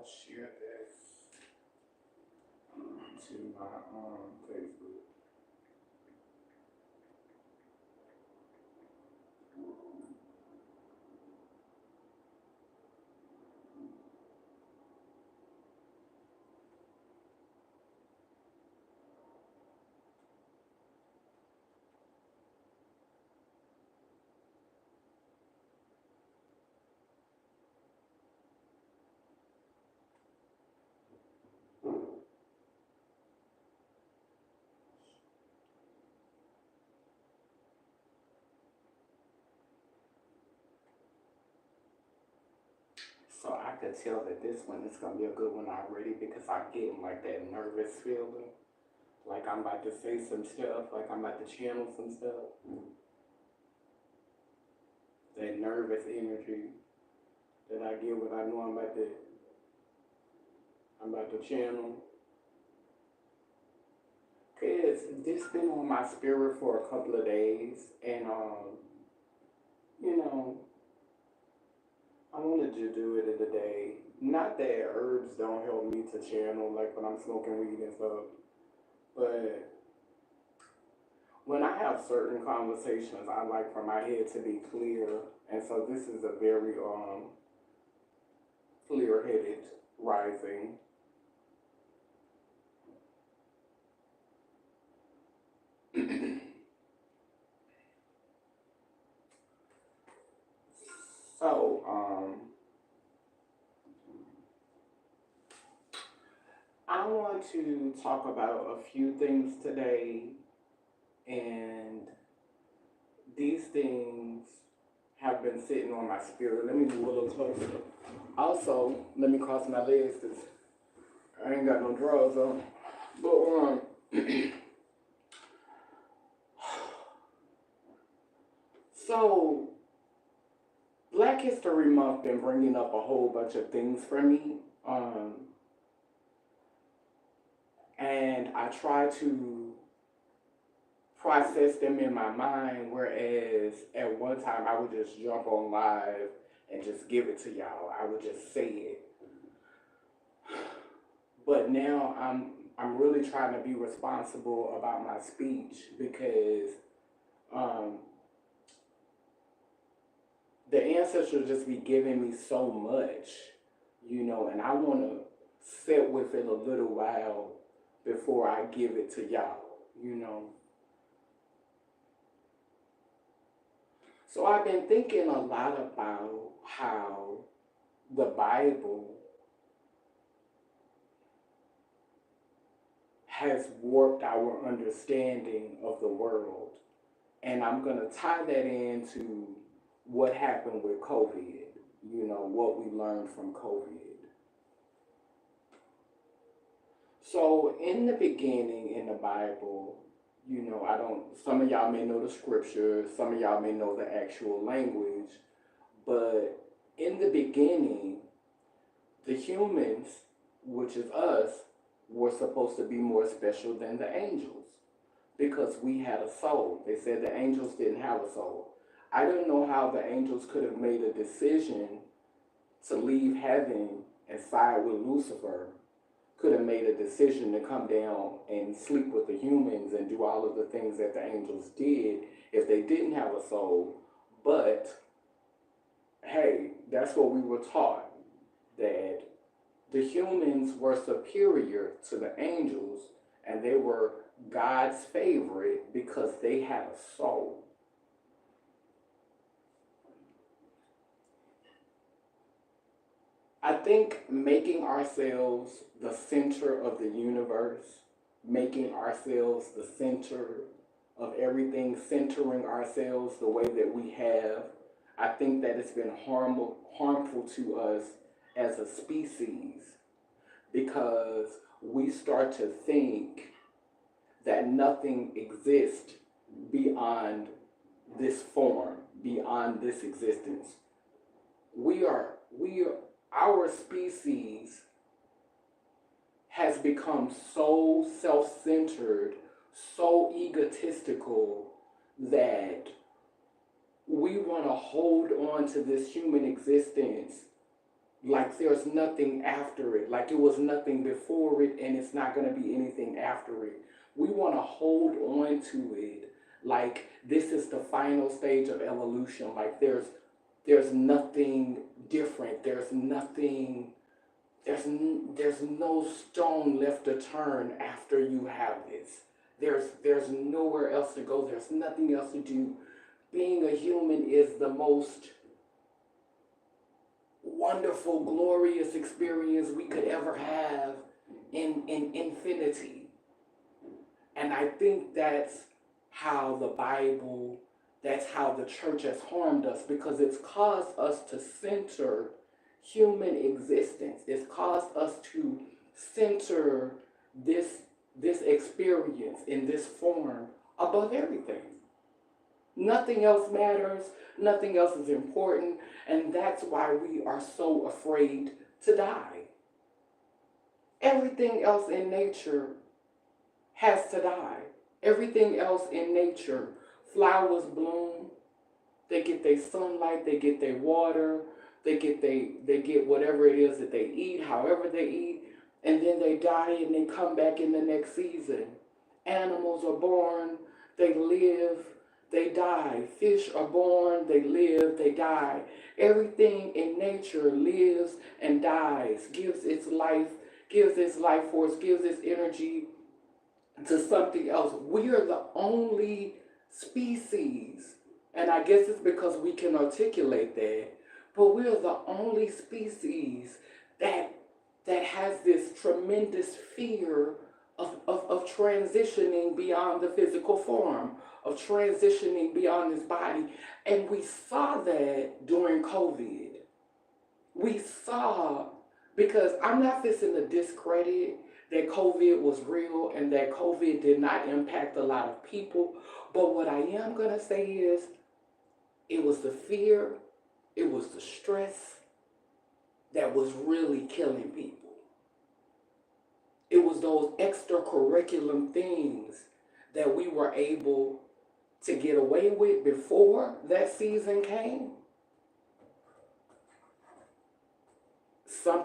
share this to my Facebook. So I could tell that this one is gonna be a good one already because I'm getting like that nervous feeling, like I'm about to say some stuff, like I'm about to channel some stuff. That nervous energy that I get when I know I'm about to channel. Cause this been on my spirit for a couple of days, and you know, I wanted to do it in the day. Not that herbs don't help me to channel, like when I'm smoking weed and stuff, but when I have certain conversations, I like for my head to be clear, and so this is a very clear-headed rising. So I want to talk about a few things today, and these things have been sitting on my spirit. Let me move a little closer. Also, let me cross my legs because I ain't got no drawers on. But so Black History Month been bringing up a whole bunch of things for me, and I try to process them in my mind. Whereas at one time I would just jump on live and just give it to y'all. I would just say it. But now I'm really trying to be responsible about my speech because um, the ancestors just be giving me so much, and I want to sit with it a little while before I give it to y'all. So I've been thinking a lot about how the Bible has warped our understanding of the world. And I'm going to tie that into what happened with COVID, what we learned from COVID. So, in the beginning in the Bible, some of y'all may know the scriptures, some of y'all may know the actual language, but in the beginning, the humans, which is us, were supposed to be more special than the angels because we had a soul. They said the angels didn't have a soul. I don't know how the angels could have made a decision to leave heaven and side with Lucifer, could have made a decision to come down and sleep with the humans and do all of the things that the angels did if they didn't have a soul. But hey, that's what we were taught, that the humans were superior to the angels and they were God's favorite because they had a soul. I think making ourselves the center of the universe, making ourselves the center of everything, centering ourselves the way that we have, I think that it's been harmful to us as a species because we start to think that nothing exists beyond this form, beyond this existence. Our species has become so self-centered, so egotistical that we want to hold on to this human existence Like there's nothing after it, like it was nothing before it and it's not going to be anything after it. We want to hold on to it like this is the final stage of evolution. Like there's nothing different. There's nothing. There's no stone left to turn after you have this. There's nowhere else to go. There's nothing else to do. Being a human is the most wonderful, glorious experience we could ever have in infinity. And I think how the Bible, that's how the church has harmed us because it's caused us to center human existence. It's caused us to center this this experience in this form above everything. Nothing else matters, nothing else is important, and that's why we are so afraid to die. Everything else in nature has to die. Everything else in nature, flowers bloom, they get their sunlight, they get their water, they get whatever it is that they eat, however they eat, and then they die and they come back in the next season. Animals are born, they live, they die. Fish are born, they live, they die. Everything in nature lives and dies, gives its life force, gives its energy to something else. We are the only species, and I guess it's because we can articulate that, but we're the only species that has this tremendous fear of transitioning beyond the physical form, of transitioning beyond this body. And we saw that during COVID. We saw, because I'm not fixing to discredit that COVID was real and that COVID did not impact a lot of people. But what I am going to say is it was the fear, it was the stress that was really killing people. It was those extracurricular things that we were able to get away with before that season came.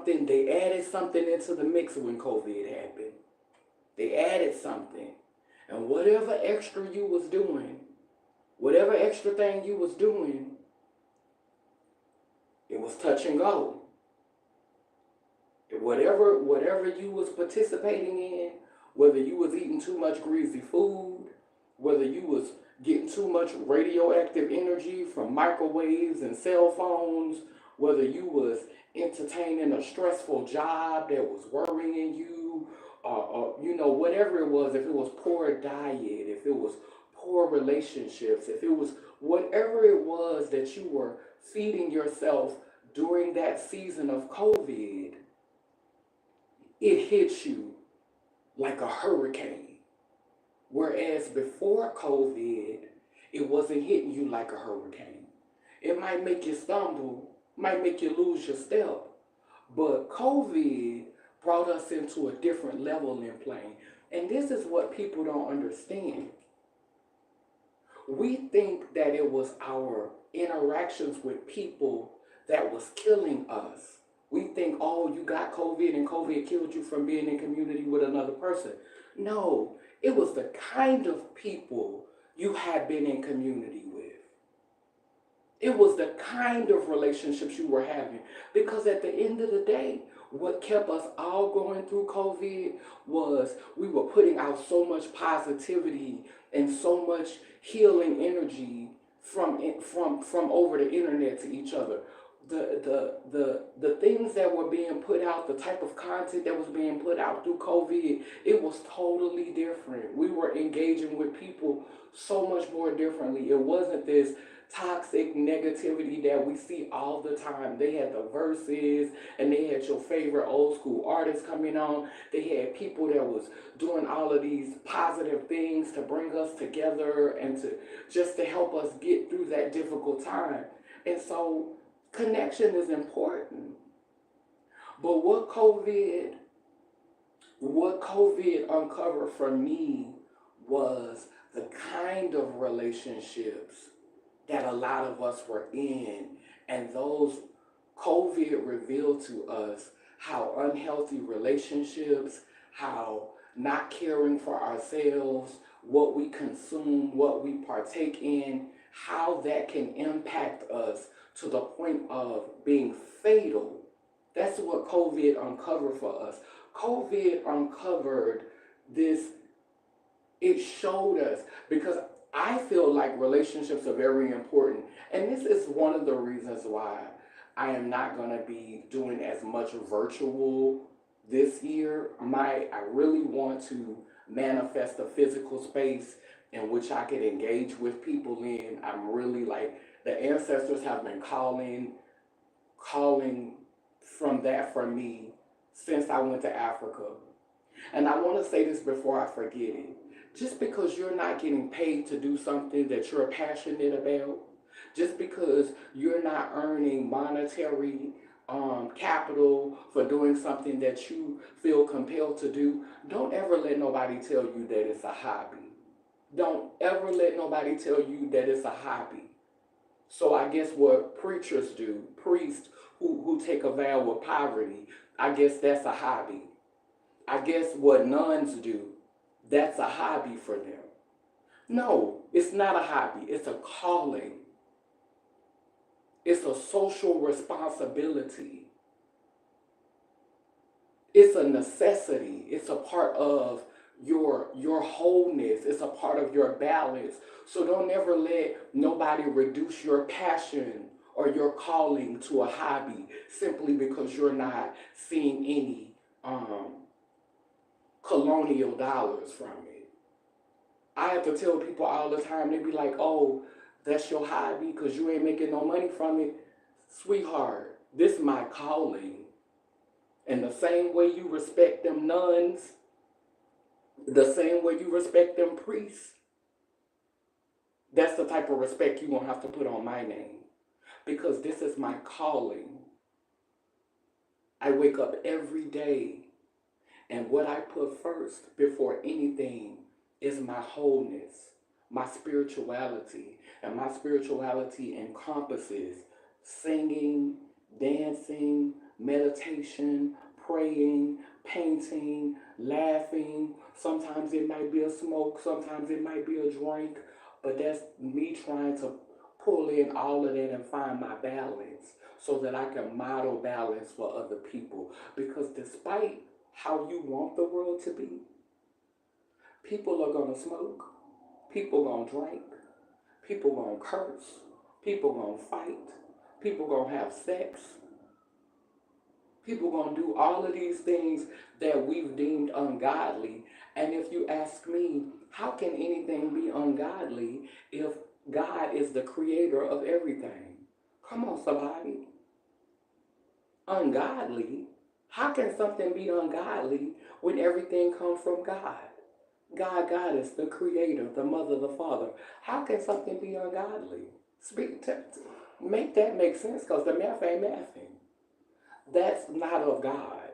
They added something into the mix when COVID happened. They added something. And whatever extra you was doing, whatever extra thing you was doing, it was touch and go. Whatever you was participating in, whether you was eating too much greasy food, whether you was getting too much radioactive energy from microwaves and cell phones, whether you was entertaining a stressful job that was worrying you, whatever it was, if it was poor diet, if it was poor relationships, if it was whatever it was that you were feeding yourself during that season of COVID, it hits you like a hurricane. Whereas before COVID, it wasn't hitting you like a hurricane. It might make you stumble, might make you lose your step. But COVID brought us into a different level in playing. And this is what people don't understand. We think that it was our interactions with people that was killing us. We think, oh, you got COVID and COVID killed you from being in community with another person. No, it was the kind of people you had been in community with. It was the kind of relationships you were having. Because at the end of the day, what kept us all going through COVID was we were putting out so much positivity and so much healing energy from over the internet to each other. The things that were being put out, the type of content that was being put out through COVID, it was totally different. We were engaging with people so much more differently. It wasn't this toxic negativity that we see all the time. They had the verses and they had your favorite old school artists coming on. They had people that was doing all of these positive things to bring us together and to help us get through that difficult time. And so connection is important. But what COVID uncovered for me was the kind of relationships that a lot of us were in, and those COVID revealed to us how unhealthy relationships, how not caring for ourselves, what we consume, what we partake in, how that can impact us to the point of being fatal. That's what COVID uncovered for us. COVID uncovered this, it showed us, because I feel like relationships are very important. And this is one of the reasons why I am not going to be doing as much virtual this year. I really want to manifest a physical space in which I could engage with people in. I'm really like, the ancestors have been calling from that for me since I went to Africa. And I want to say this before I forget it. Just because you're not getting paid to do something that you're passionate about, just because you're not earning monetary capital for doing something that you feel compelled to do, don't ever let nobody tell you that it's a hobby. Don't ever let nobody tell you that it's a hobby. So I guess what preachers do, priests who take a vow of poverty, I guess that's a hobby. I guess what nuns do, that's a hobby for them. No, it's not a hobby. It's a calling. It's a social responsibility. It's a necessity. It's a part of your wholeness. It's a part of your balance. So don't ever let nobody reduce your passion or your calling to a hobby simply because you're not seeing any colonial dollars from it. I have to tell people all the time, they be like, oh, that's your hobby because you ain't making no money from it. Sweetheart, this is my calling. And the same way you respect them nuns, the same way you respect them priests, that's the type of respect you're going to have to put on my name. Because this is my calling. I wake up every day, and what I put first before anything is my wholeness, my spirituality. And my spirituality encompasses singing, dancing, meditation, praying, painting, laughing. Sometimes it might be a smoke, sometimes it might be a drink, but that's me trying to pull in all of that and find my balance so that I can model balance for other people. Because despite how you want the world to be, people are gonna smoke, people gonna drink, people gonna curse, people gonna fight, people gonna have sex, people gonna do all of these things that we've deemed ungodly. And if you ask me, how can anything be ungodly if God is the creator of everything? Come on, somebody. Ungodly? How can something be ungodly when everything comes from God? God is the creator, the mother, the father. How can something be ungodly? Make that make sense, because the math ain't mathing. That's not of God.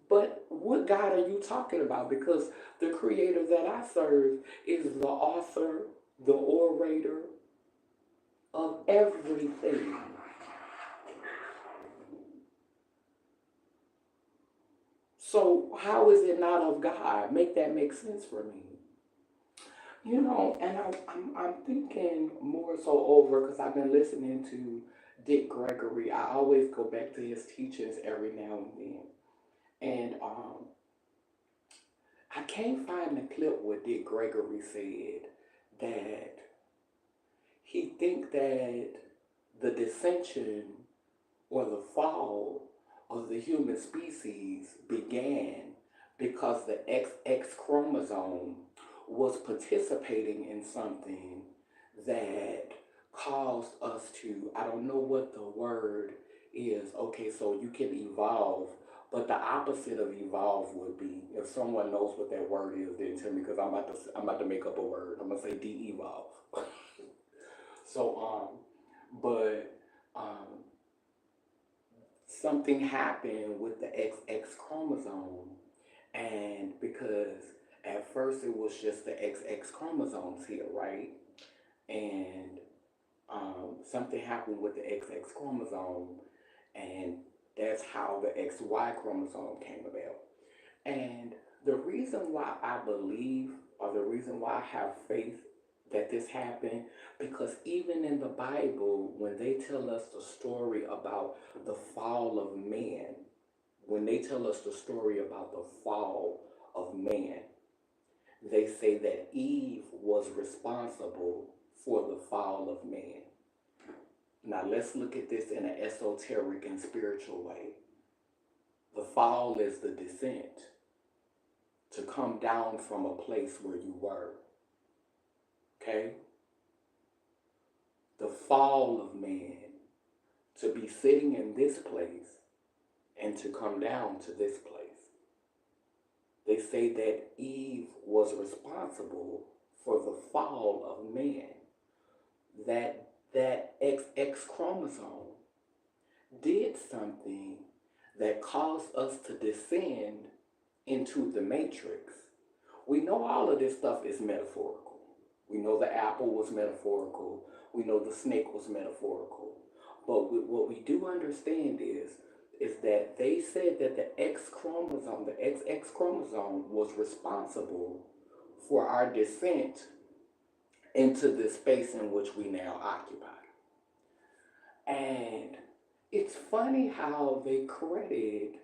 But what God are you talking about? Because the creator that I serve is the author, the orator of everything. So how is it not of God? Make that make sense for me. And I'm thinking more so over, because I've been listening to Dick Gregory. I always go back to his teachings every now and then. And I can't find the clip where Dick Gregory said that he think that the dissension or the fall of the human species began because the XX chromosome was participating in something that caused us to, I don't know what the word is. Okay, so you can evolve, but the opposite of evolve would be, if someone knows what that word is, then tell me, because I'm about to make up a word. I'm gonna say de-evolve. So but um, something happened with the XX chromosome, and because at first it was just the XX chromosomes here, right? And something happened with the XX chromosome, and that's how the XY chromosome came about. And the reason why I believe, or the reason why I have faith that this happened, because even in the Bible, when they tell us the story about the fall of man, when they tell us the story about the fall of man, they say that Eve was responsible for the fall of man. Now let's look at this in an esoteric and spiritual way. The fall is the descent, to come down from a place where you were. Okay? The fall of man, to be sitting in this place and to come down to this place. They say that Eve was responsible for the fall of man. That XX chromosome did something that caused us to descend into the matrix. We know all of this stuff is metaphorical. We know the apple was metaphorical. We know the snake was metaphorical. But what we do understand is that they said that the X chromosome, the XX chromosome, was responsible for our descent into the space in which we now occupy. And it's funny how they credit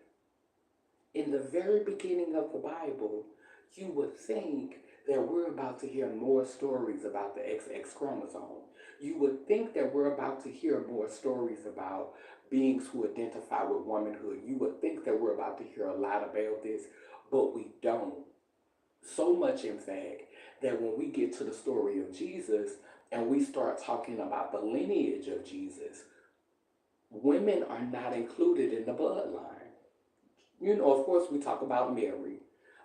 in the very beginning of the Bible, you would think that we're about to hear more stories about the XX chromosome. You would think that we're about to hear more stories about beings who identify with womanhood. You would think that we're about to hear a lot about this, but we don't. So much, in fact, that when we get to the story of Jesus and we start talking about the lineage of Jesus, women are not included in the bloodline. Of course, we talk about Mary,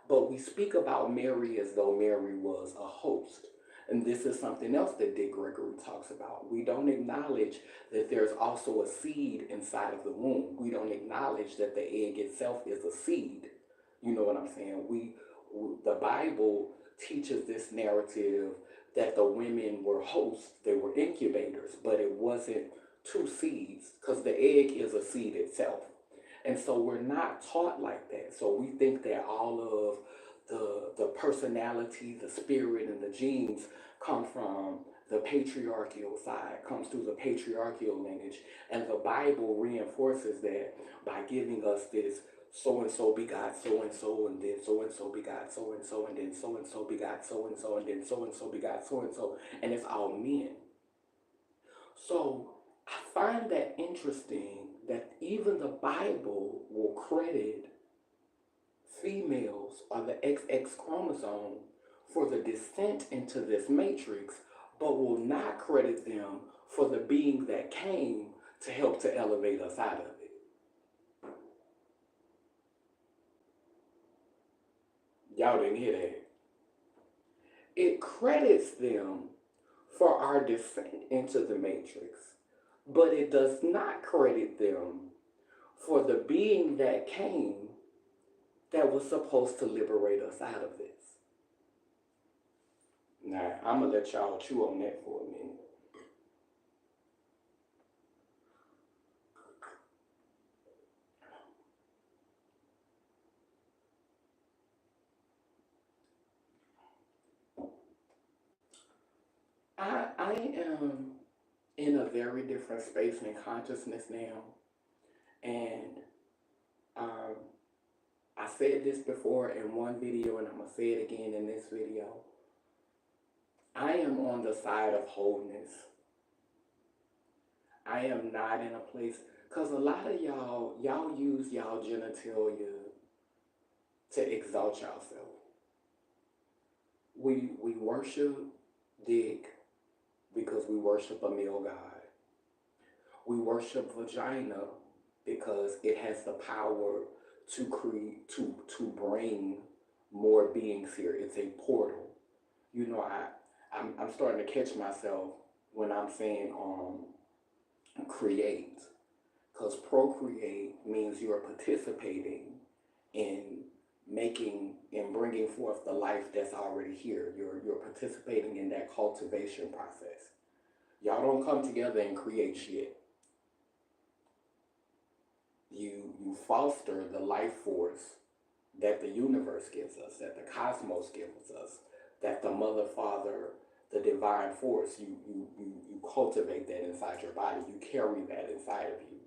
but we speak about Mary as though Mary was a host. And this is something else that Dick Gregory talks about. We don't acknowledge that there's also a seed inside of the womb. We don't acknowledge that the egg itself is a seed. You know what I'm saying? The Bible teaches this narrative that the women were hosts, they were incubators, but it wasn't two seeds, because the egg is a seed itself. And so we're not taught like that. So we think that all of the personality, the spirit, and the genes come from the patriarchal side, comes through the patriarchal lineage. And the Bible reinforces that by giving us this so and so begot so and then so and so begot so and then so and so begot so and then so and so begot so, and it's all men. So I find that interesting that even the Bible will credit females or the XX chromosome for the descent into this matrix, but will not credit them for the being that came to help to elevate us out of it. Y'all didn't hear that. It credits them for our descent into the matrix, but it does not credit them for the being that came that was supposed to liberate us out of this. Now, I'm going to let y'all chew on that for a minute. I am in a very different space in consciousness now. And um, I said this before in one video, and I'm going to say it again in this video. I am on the side of wholeness. I am not in a place, because a lot of y'all use y'all genitalia to exalt yourself. We worship dick because we worship a male god. We worship vagina because it has the power to create, to bring more beings here. It's a portal. I'm starting to catch myself when I'm saying create, because procreate means you're participating in making and bringing forth the life that's already here. You're participating in that cultivation process. Y'all don't come together and create shit. You foster the life force that the universe gives us, that the cosmos gives us, that the mother, father, the divine force, you cultivate that inside your body. You carry that inside of you.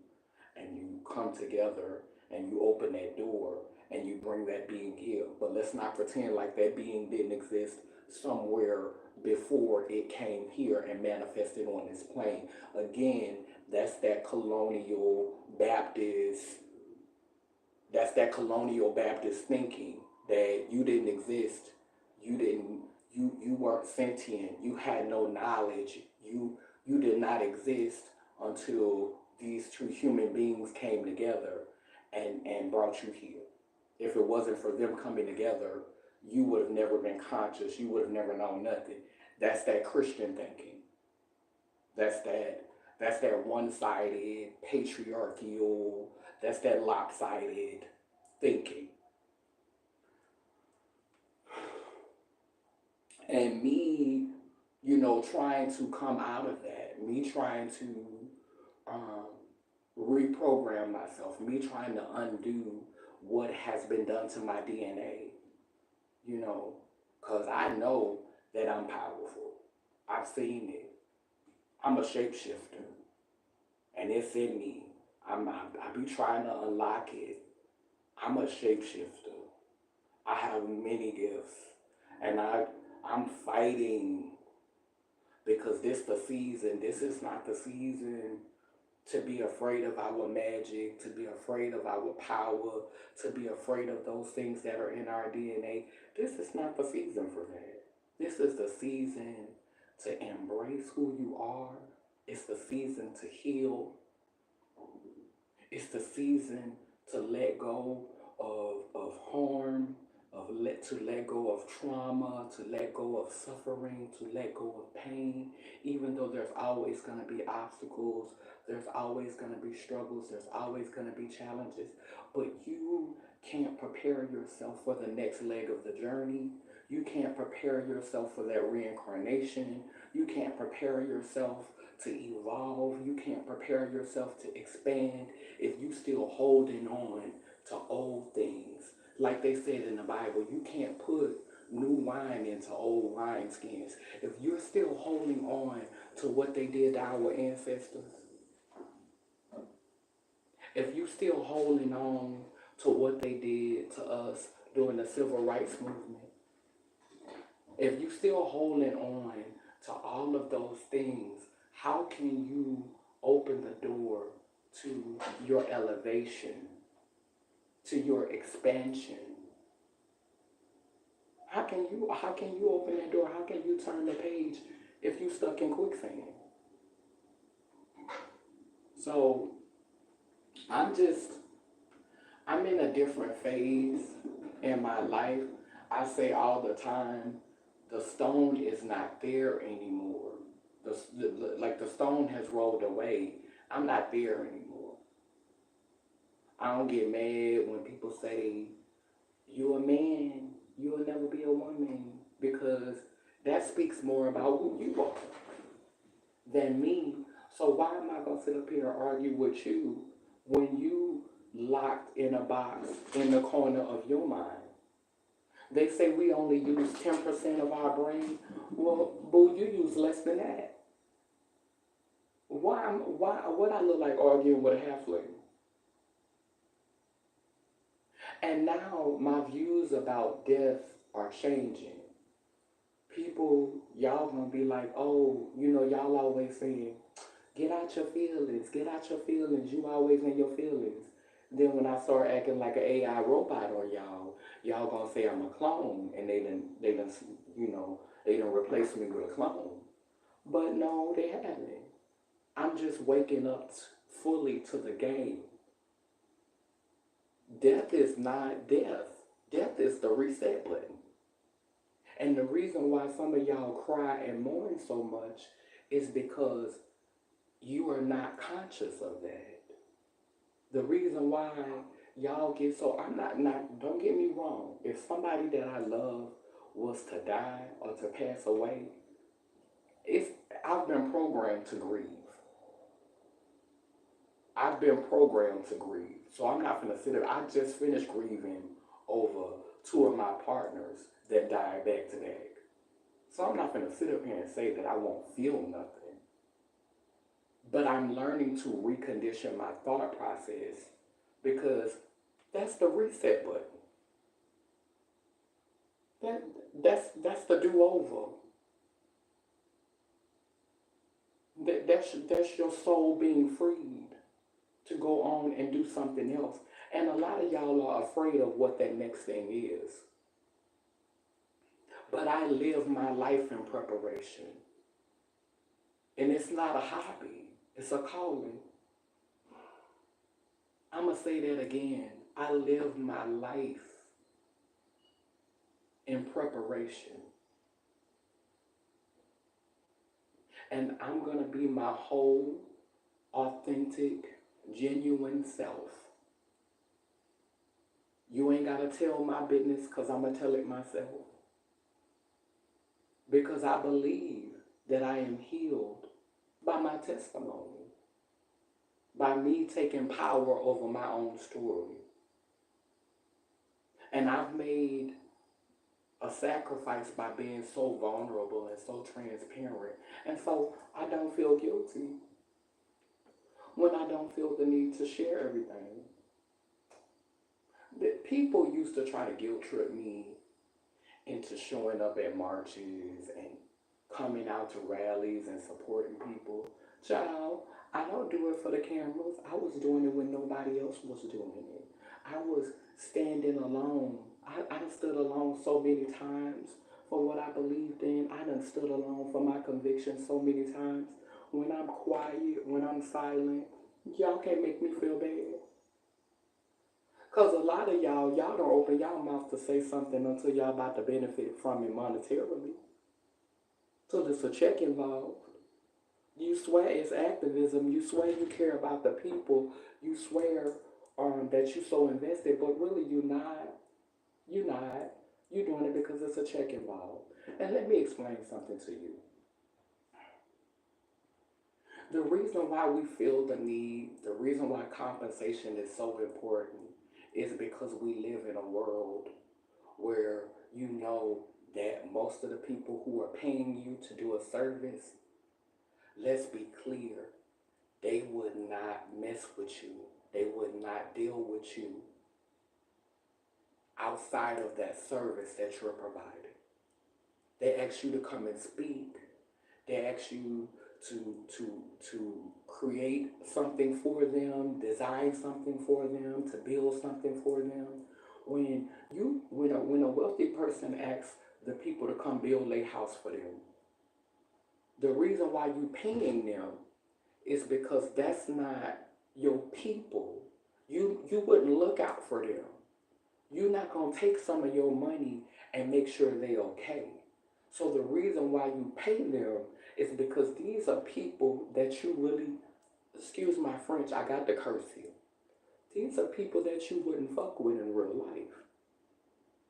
And you come together and you open that door and you bring that being here. But let's not pretend like that being didn't exist somewhere before it came here and manifested on this plane. Again, that's that colonial Baptist, that's that colonial Baptist thinking that you didn't exist, you didn't, you weren't sentient, you had no knowledge, you did not exist until these two human beings came together and brought you here. If it wasn't for them coming together, you would have never been conscious, you would have never known nothing. That's that Christian thinking. That's that one-sided, patriarchal, that's that lopsided thinking. And me, trying to come out of that, me trying to um, reprogram myself, me trying to undo what has been done to my DNA, you know, because I know that I'm powerful. I've seen it. I'm a shapeshifter, and it's in me. I be trying to unlock it. I'm a shapeshifter. I have many gifts, and I'm fighting because this the season. This is not the season to be afraid of our magic, to be afraid of our power, to be afraid of those things that are in our DNA. This is not the season for that. This is the season to embrace who you are. It's the season to heal. It's the season to let go of harm, to let go of trauma, to let go of suffering, to let go of pain. Even though there's always going to be obstacles, there's always going to be struggles, there's always going to be challenges, but you can't prepare yourself for the next leg of the journey. You can't prepare yourself for that reincarnation. You can't prepare yourself to evolve. You can't prepare yourself to expand if you still holding on to old things. Like they said in the Bible, you can't put new wine into old wineskins. If you're still holding on to what they did to our ancestors, if you still holding on to what they did to us during the civil rights movement, if you still holding on to all of those things, how can you open the door to your elevation, to your expansion? How can you open that door? How can you turn the page if you stuck in quicksand? So I'm just I'm in a different phase in my life. I say all the time, the stone is not there anymore. Like the stone has rolled away. I'm not there anymore. I don't get mad when people say, you a man, you will never be a woman, because that speaks more about who you are than me. So why am I going to sit up here and argue with you when you locked in a box in the corner of your mind? They say we only use 10% of our brain. Well, boo, you use less than that. Why what I look like arguing with a halfling? And now my views about death are changing. People, y'all gonna be like, oh, y'all always saying, get out your feelings, get out your feelings, you always in your feelings. Then when I start acting like an AI robot on y'all gonna say I'm a clone, and they done replace me with a clone. But no, they haven't. I'm just waking up fully to the game. Death is not death. Death is the reset button. And the reason why some of y'all cry and mourn so much is because you are not conscious of that. The reason why y'all get so, don't get me wrong. If somebody that I love was to die or to pass away, it's I I've been programmed to grieve. I've been programmed to grieve. So I'm not gonna sit there. I just finished grieving over two of my partners that died back to back. So I'm not gonna sit up here and say that I won't feel nothing. But I'm learning to recondition my thought process because that's the reset button. That that's the do over. That's your soul being freed to go on and do something else. And a lot of y'all are afraid of what that next thing is. But I live my life in preparation. And it's not a hobby, it's a calling. I'm going to say that again. I live my life in preparation. And I'm going to be my whole, authentic, genuine self. You ain't got to tell my business because I'm going to tell it myself. Because I believe that I am healed by my testimony, by me taking power over my own story. And I've made a sacrifice by being so vulnerable and so transparent. And so I don't feel guilty when I don't feel the need to share everything. That people used to try to guilt trip me into showing up at marches and coming out to rallies and supporting people. Child, I don't do it for the cameras. I was doing it when nobody else was doing it. I was standing alone. I done stood alone so many times for what I believed in. I done stood alone for my convictions so many times. When I'm quiet, when I'm silent, y'all can't make me feel bad. Because a lot of y'all don't open y'all mouth to say something until y'all about to benefit from it monetarily. So there's a check involved. You swear it's activism. You swear you care about the people. You swear that you so invested, but really you're not. You're not. You're doing it because it's a check involved. And let me explain something to you. The reason why we feel the need, the reason why compensation is so important is because we live in a world where you know that most of the people who are paying you to do a service, let's be clear, they would not mess with you. They would not deal with you outside of that service that you're providing. They ask you to come and speak. They ask you to create something for them, design something for them, to build something for them. When a wealthy person asks the people to come build a house for them, the reason why you paying them is because that's not your people. You wouldn't look out for them. You're not gonna take some of your money and make sure they okay. So the reason why you pay them is because these are people that you really, excuse my French, I got the curse here. These are people that you wouldn't fuck with in real life.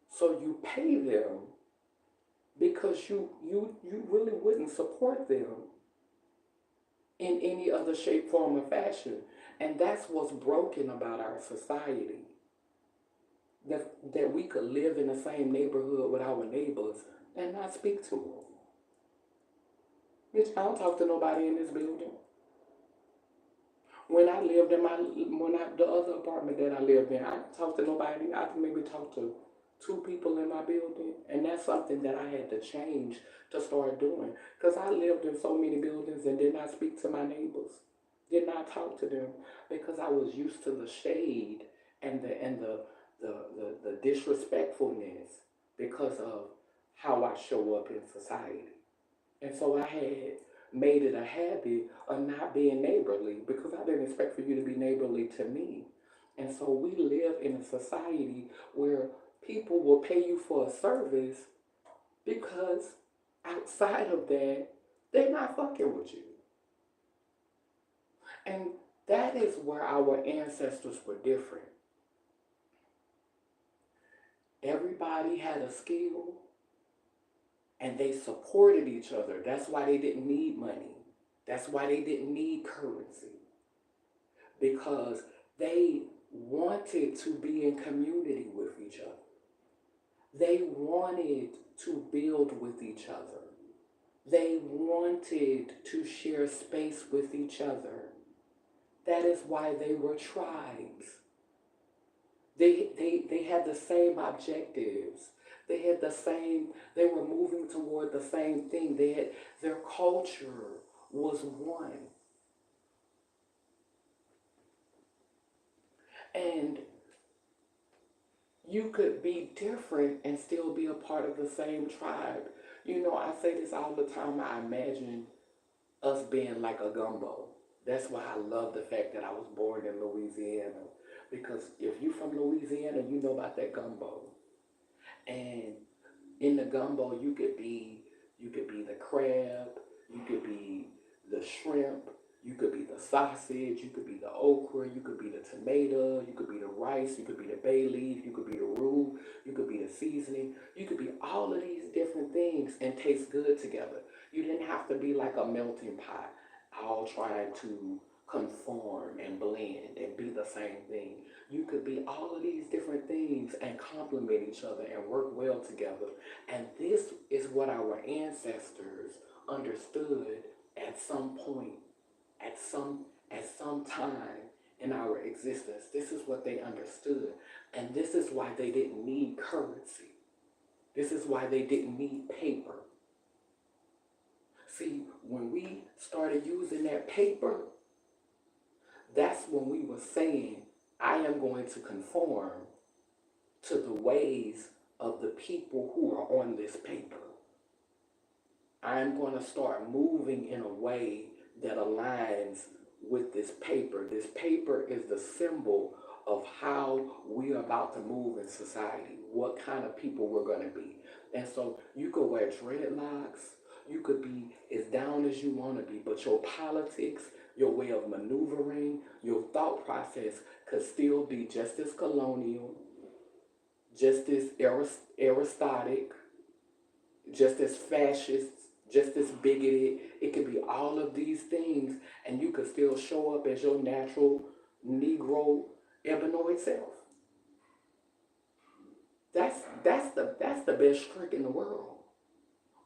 So you pay them because you really wouldn't support them in any other shape, form, or fashion. And that's what's broken about our society. That we could live in the same neighborhood with our neighbors and not speak to them. Bitch, I don't talk to nobody in this building. When I lived in the other apartment that I lived in, I didn't talk to nobody. I could maybe talk to two people in my building. And that's something that I had to change to start doing. Because I lived in so many buildings and did not speak to my neighbors. Did not talk to them because I was used to the shade and the disrespectfulness because of how I show up in society. And so I had made it a habit of not being neighborly because I didn't expect for you to be neighborly to me. And so we live in a society where people will pay you for a service because outside of that, they're not fucking with you. And that is where our ancestors were different. Everybody had a skill and they supported each other. That's why they didn't need money. That's why they didn't need currency, because they wanted to be in community with each other. They wanted to build with each other. They wanted to share space with each other. That is why they were tribes. They had the same objectives. They were moving toward the same thing. Their culture was one. And you could be different and still be a part of the same tribe. I say this all the time. I imagine us being like a gumbo. That's why I love the fact that I was born in Louisiana. Because if you're from Louisiana, you know about that gumbo. And in the gumbo, you could be the crab, you could be the shrimp, you could be the sausage, you could be the okra, you could be the tomato, you could be the rice, you could be the bay leaf, you could be the roux, you could be the seasoning, you could be all of these different things and taste good together. You didn't have to be like a melting pot, all trying to conform and blend and be the same thing. You could be all of these different things and complement each other and work well together. And this is what our ancestors understood at some point, at some time in our existence. This is what they understood. And this is why they didn't need currency. This is why they didn't need paper. See, when we started using that paper, that's when we were saying, I am going to conform to the ways of the people who are on this paper. I'm going to start moving in a way that aligns with this paper. This paper is the symbol of how we are about to move in society, what kind of people we're going to be. And so you could wear dreadlocks, you could be as down as you want to be, but your politics, your way of maneuvering, your thought process could still be just as colonial, just as aristocratic, just as fascist, just as bigoted. It could be all of these things, and you could still show up as your natural Negro ebony self. That's the best trick in the world.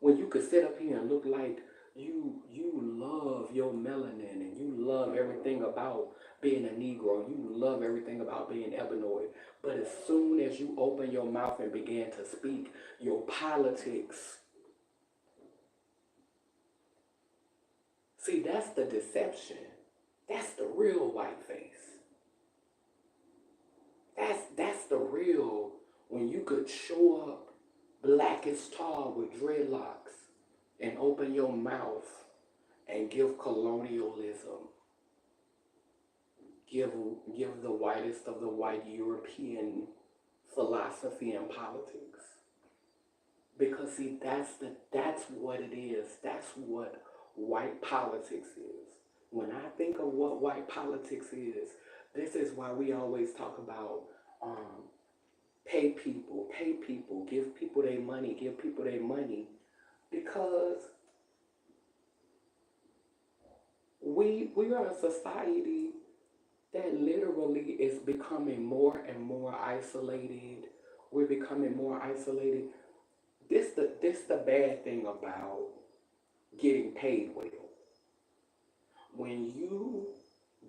When you could sit up here and look like you love your melanin and you love everything about being a Negro, you love everything about being ebony. But as soon as you open your mouth and begin to speak, your politics. See, that's the deception. That's the real white face. That's the real when you could show up black as tar with dreadlocks and open your mouth and give colonialism, give give the whitest of the white European philosophy and politics. Because see, that's what it is. That's what white politics is. When I think of what white politics is, this is why we always talk about um, pay people, give people their money, give people their money, because we are a society that literally is becoming more and more isolated. We're becoming more isolated. This the bad thing about getting paid well. When you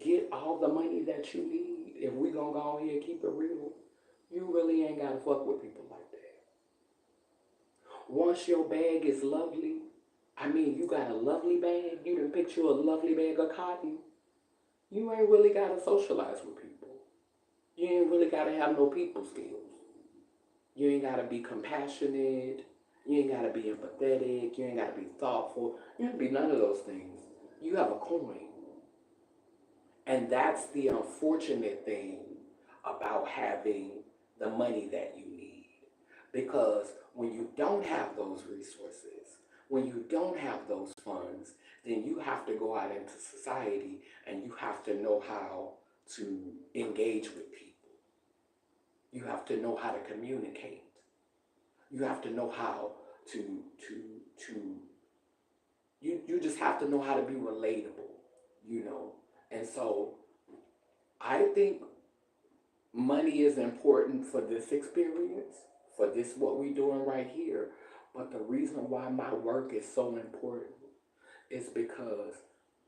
get all the money that you need, if we gonna go ahead and keep it real, you really ain't gotta fuck with people like that. Once your bag is lovely, I mean you got a lovely bag, you done picked you a lovely bag of cotton, you ain't really gotta socialize with people. You ain't really gotta have no people skills. You ain't gotta be compassionate. You ain't gotta be empathetic. You ain't gotta be thoughtful. You ain't be none of those things. You have a coin. And that's the unfortunate thing about having the money that you need. Because when you don't have those resources, when you don't have those funds, then you have to go out into society and you have to know how to engage with people. You have to know how to communicate. You have to know how to You just have to know how to be relatable, you know. And so I think money is important for this experience, for this what we're doing right here. But the reason why my work is so important is because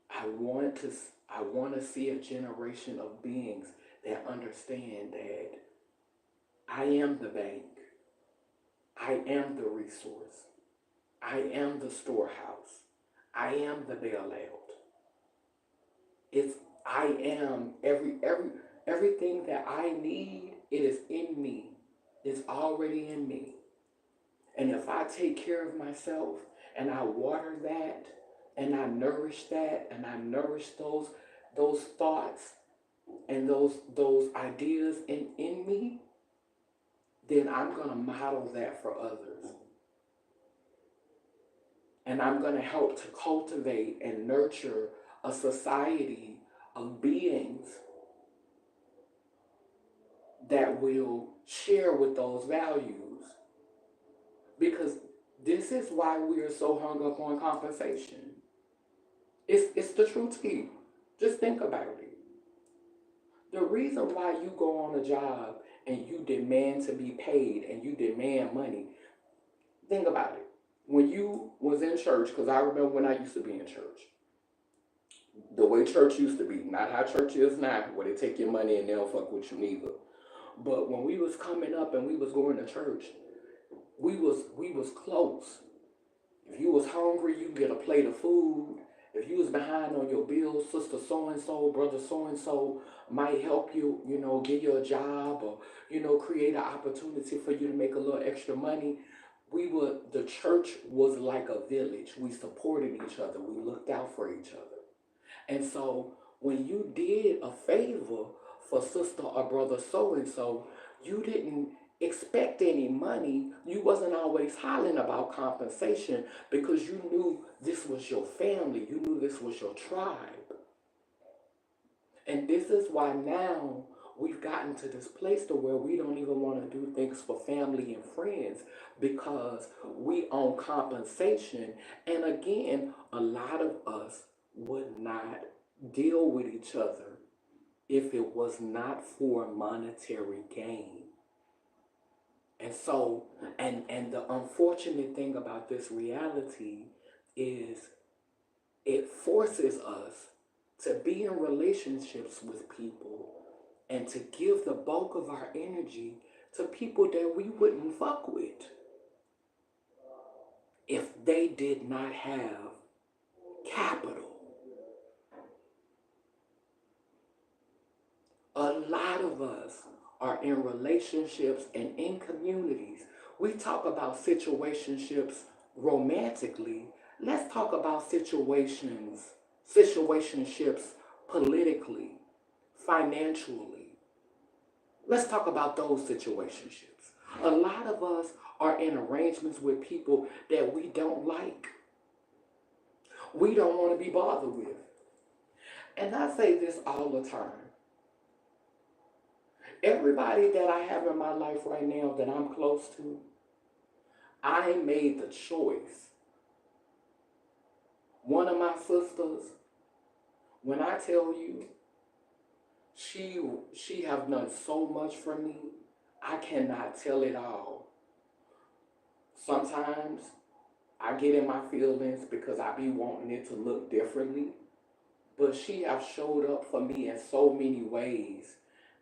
I want to I want to see a generation of beings that understand that I am the bank, I am the resource, I am the storehouse, I am the bailout. It's I am everything that I need. It is in me. It's already in me. And if I take care of myself and I water that and I nourish that and I nourish those thoughts and those ideas in me, then I'm gonna model that for others. And I'm gonna help to cultivate and nurture a society of beings that will share with those values. Because this is why we are so hung up on compensation. It's the truth to you. Just think about it. The reason why you go on a job and you demand to be paid and you demand money, think about it. When you was in church, because I remember when I used to be in church, the way church used to be, not how church is now, where they take your money and they don't fuck with you neither. But when we was coming up and we was going to church, we was close. If you was hungry, you can get a plate of food. If you was behind on your bills, sister so and so, brother so and so might help you, give you a job or, create an opportunity for you to make a little extra money. The church was like a village. We supported each other. We looked out for each other. And so when you did a favor for sister or brother so and so, you didn't expect any money. You wasn't always hollering about compensation because you knew this was your family. You knew this was your tribe. And this is why now we've gotten to this place to where we don't even want to do things for family and friends because we own compensation. And again, a lot of us would not deal with each other if it was not for monetary gain. And so, and the unfortunate thing about this reality is it forces us to be in relationships with people and to give the bulk of our energy to people that we wouldn't fuck with if they did not have capital. A lot of us are in relationships and in communities. We talk about situationships romantically. Let's talk about situationships politically, financially. Let's talk about those situationships. A lot of us are in arrangements with people that we don't like. We don't want to be bothered with. And I say this all the time. Everybody that I have in my life right now that I'm close to, I made the choice. One of my sisters, when I tell you, she have done so much for me, I cannot tell it all. Sometimes I get in my feelings because I be wanting it to look differently, but she have showed up for me in so many ways,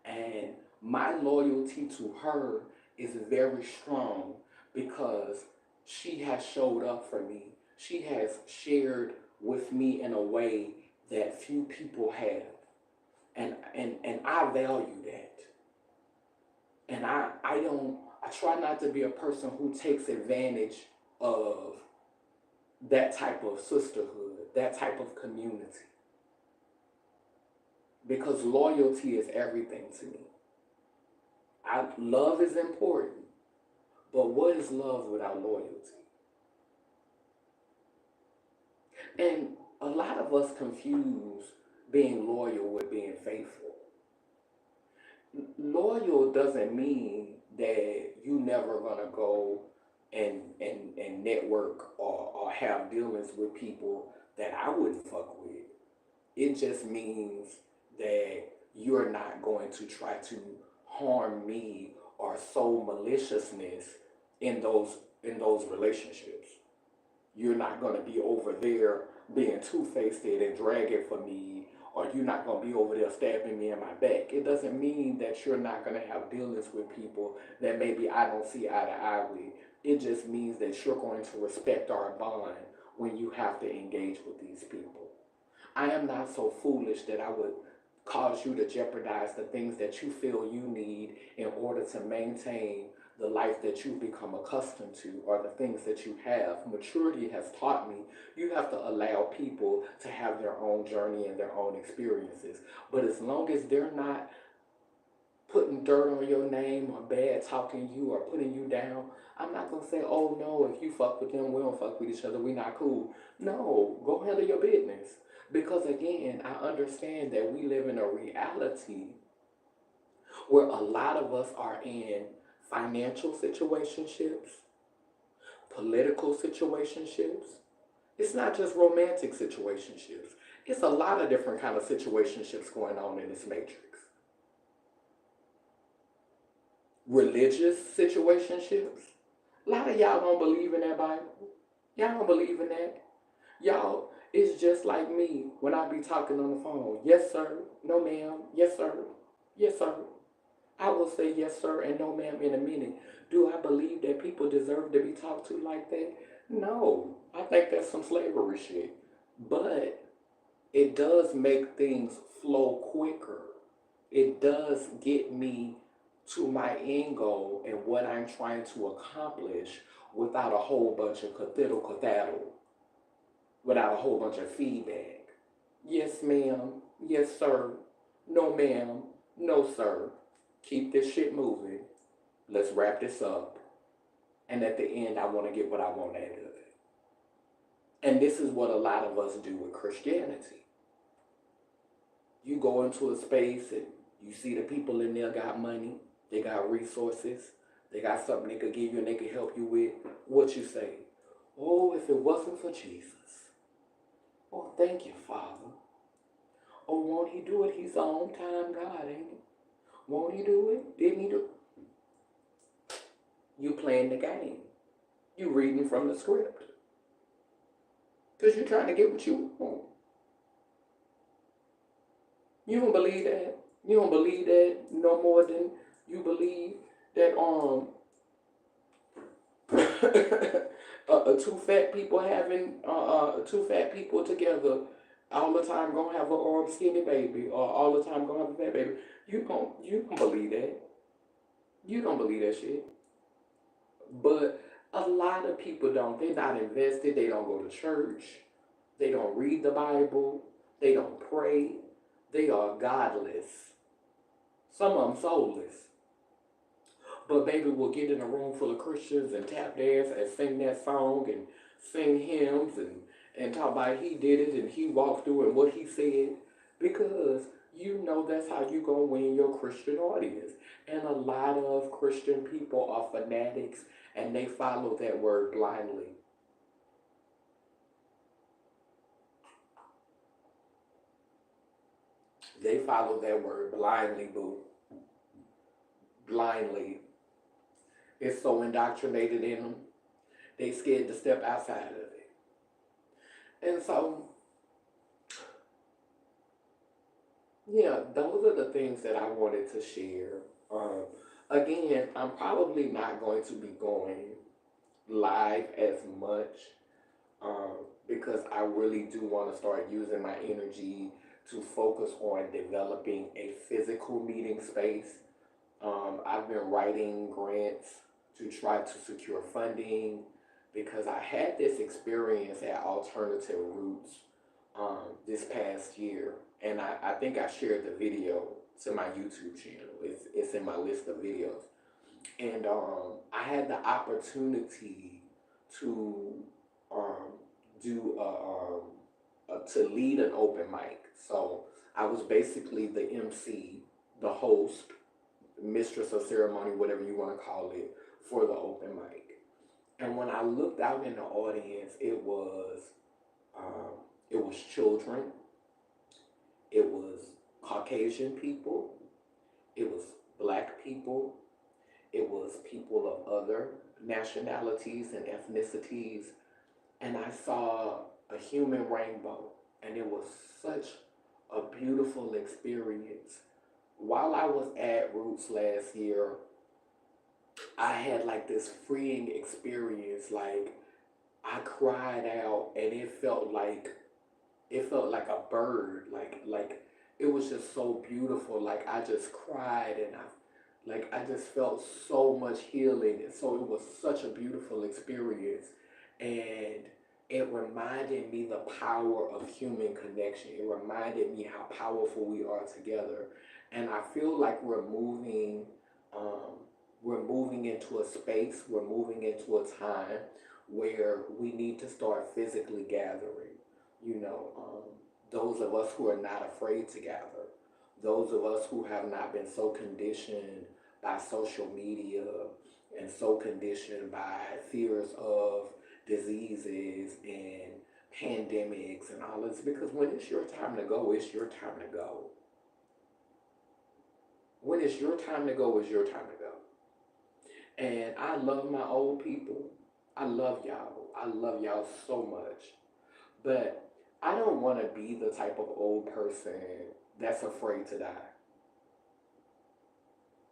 and my loyalty to her is very strong because she has showed up for me. She has shared with me in a way that few people have. And I value that. And I try not to be a person who takes advantage of that type of sisterhood, that type of community. Because loyalty is everything to me. Love is important, but what is love without loyalty? And a lot of us confuse being loyal with being faithful. Loyal doesn't mean that you never gonna go and network or have dealings with people that I wouldn't fuck with. It just means that you're not going to try to harm me or sow maliciousness in those relationships. You're not going to be over there being two-faced and dragging for me, or you're not going to be over there stabbing me in my back. It doesn't mean that you're not going to have dealings with people that maybe I don't see eye to eye with. It just means that you're going to respect our bond when you have to engage with these people. I am not so foolish that I would cause you to jeopardize the things that you feel you need in order to maintain the life that you've become accustomed to or the things that you have. Maturity has taught me you have to allow people to have their own journey and their own experiences. But as long as they're not putting dirt on your name or bad talking you or putting you down, I'm not gonna say, oh no, if you fuck with them, we don't fuck with each other, we not cool. No, go handle your business. Because again, I understand that we live in a reality where a lot of us are in financial situationships, political situationships. It's not just romantic situationships. It's a lot of different kind of situationships going on in this matrix. Religious situationships. A lot of y'all don't believe in that Bible. Y'all don't believe in that. Y'all, it's just like me when I be talking on the phone. Yes, sir. No, ma'am. Yes, sir. Yes, sir. I will say yes, sir, and no, ma'am in a minute. Do I believe that people deserve to be talked to like that? No. I think that's some slavery shit. But it does make things flow quicker. It does get me to my end goal and what I'm trying to accomplish without a whole bunch of cathaddle, without a whole bunch of feedback. Yes, ma'am. Yes, sir. No, ma'am. No, sir. Keep this shit moving. Let's wrap this up. And at the end, I want to get what I want out of it. And this is what a lot of us do with Christianity. You go into a space and you see the people in there got money, they got resources, they got something they could give you and they could help you with. What you say? Oh, if it wasn't for Jesus. Oh, thank you, Father. Oh, won't he do it? He's the on time God, ain't he? Won't he do it? Didn't he do it? You playing the game. You reading from the script. Because you're trying to get what you want. You don't believe that. You don't believe that no more than you believe that two fat people having two fat people together all the time gonna have a skinny baby or all the time gonna have a fat baby. You don't believe that. You don't believe that shit. But a lot of people don't. They're not invested. They don't go to church. They don't read the Bible. They don't pray. They are godless. Some of them soulless. But baby will get in a room full of Christians and tap dance and sing that song and sing hymns and talk about he did it and he walked through and what he said. Because you know that's how you gonna win your Christian audience. And a lot of Christian people are fanatics and they follow that word blindly. They follow that word blindly, boo. Blindly. It's so indoctrinated in them, they scared to step outside of it. And so, yeah, those are the things that I wanted to share. Um, Again, I'm probably not going to be going live as much because I really do want to start using my energy to focus on developing a physical meeting space. I've been writing grants to try to secure funding because I had this experience at Alternative Roots this past year, and I think I shared the video to my YouTube channel. It's in my list of videos, and I had the opportunity to um, do to lead an open mic. So I was basically the MC, the host, mistress of ceremony, whatever you want to call it, for the open mic. And when I looked out in the audience, um, it was children, it was Caucasian people, it was black people, it was people of other nationalities and ethnicities, and I saw a human rainbow, and it was such a beautiful experience. While I was at Roots last year, I had like this freeing experience. Like I cried out, and it felt like a bird. Like it was just so beautiful. Like I just cried, and I just felt so much healing, and so it was such a beautiful experience, and it reminded me the power of human connection. It reminded me how powerful we are together, and I feel like um, we're moving into a space, we're moving into a time where we need to start physically gathering. You know, those of us who are not afraid to gather, those of us who have not been so conditioned by social media and so conditioned by fears of diseases and pandemics and all this, because when it's your time to go, it's your time to go. When it's your time to go, it's your time to go. And I love my old people. I love y'all. I love y'all so much. But I don't want to be the type of old person that's afraid to die.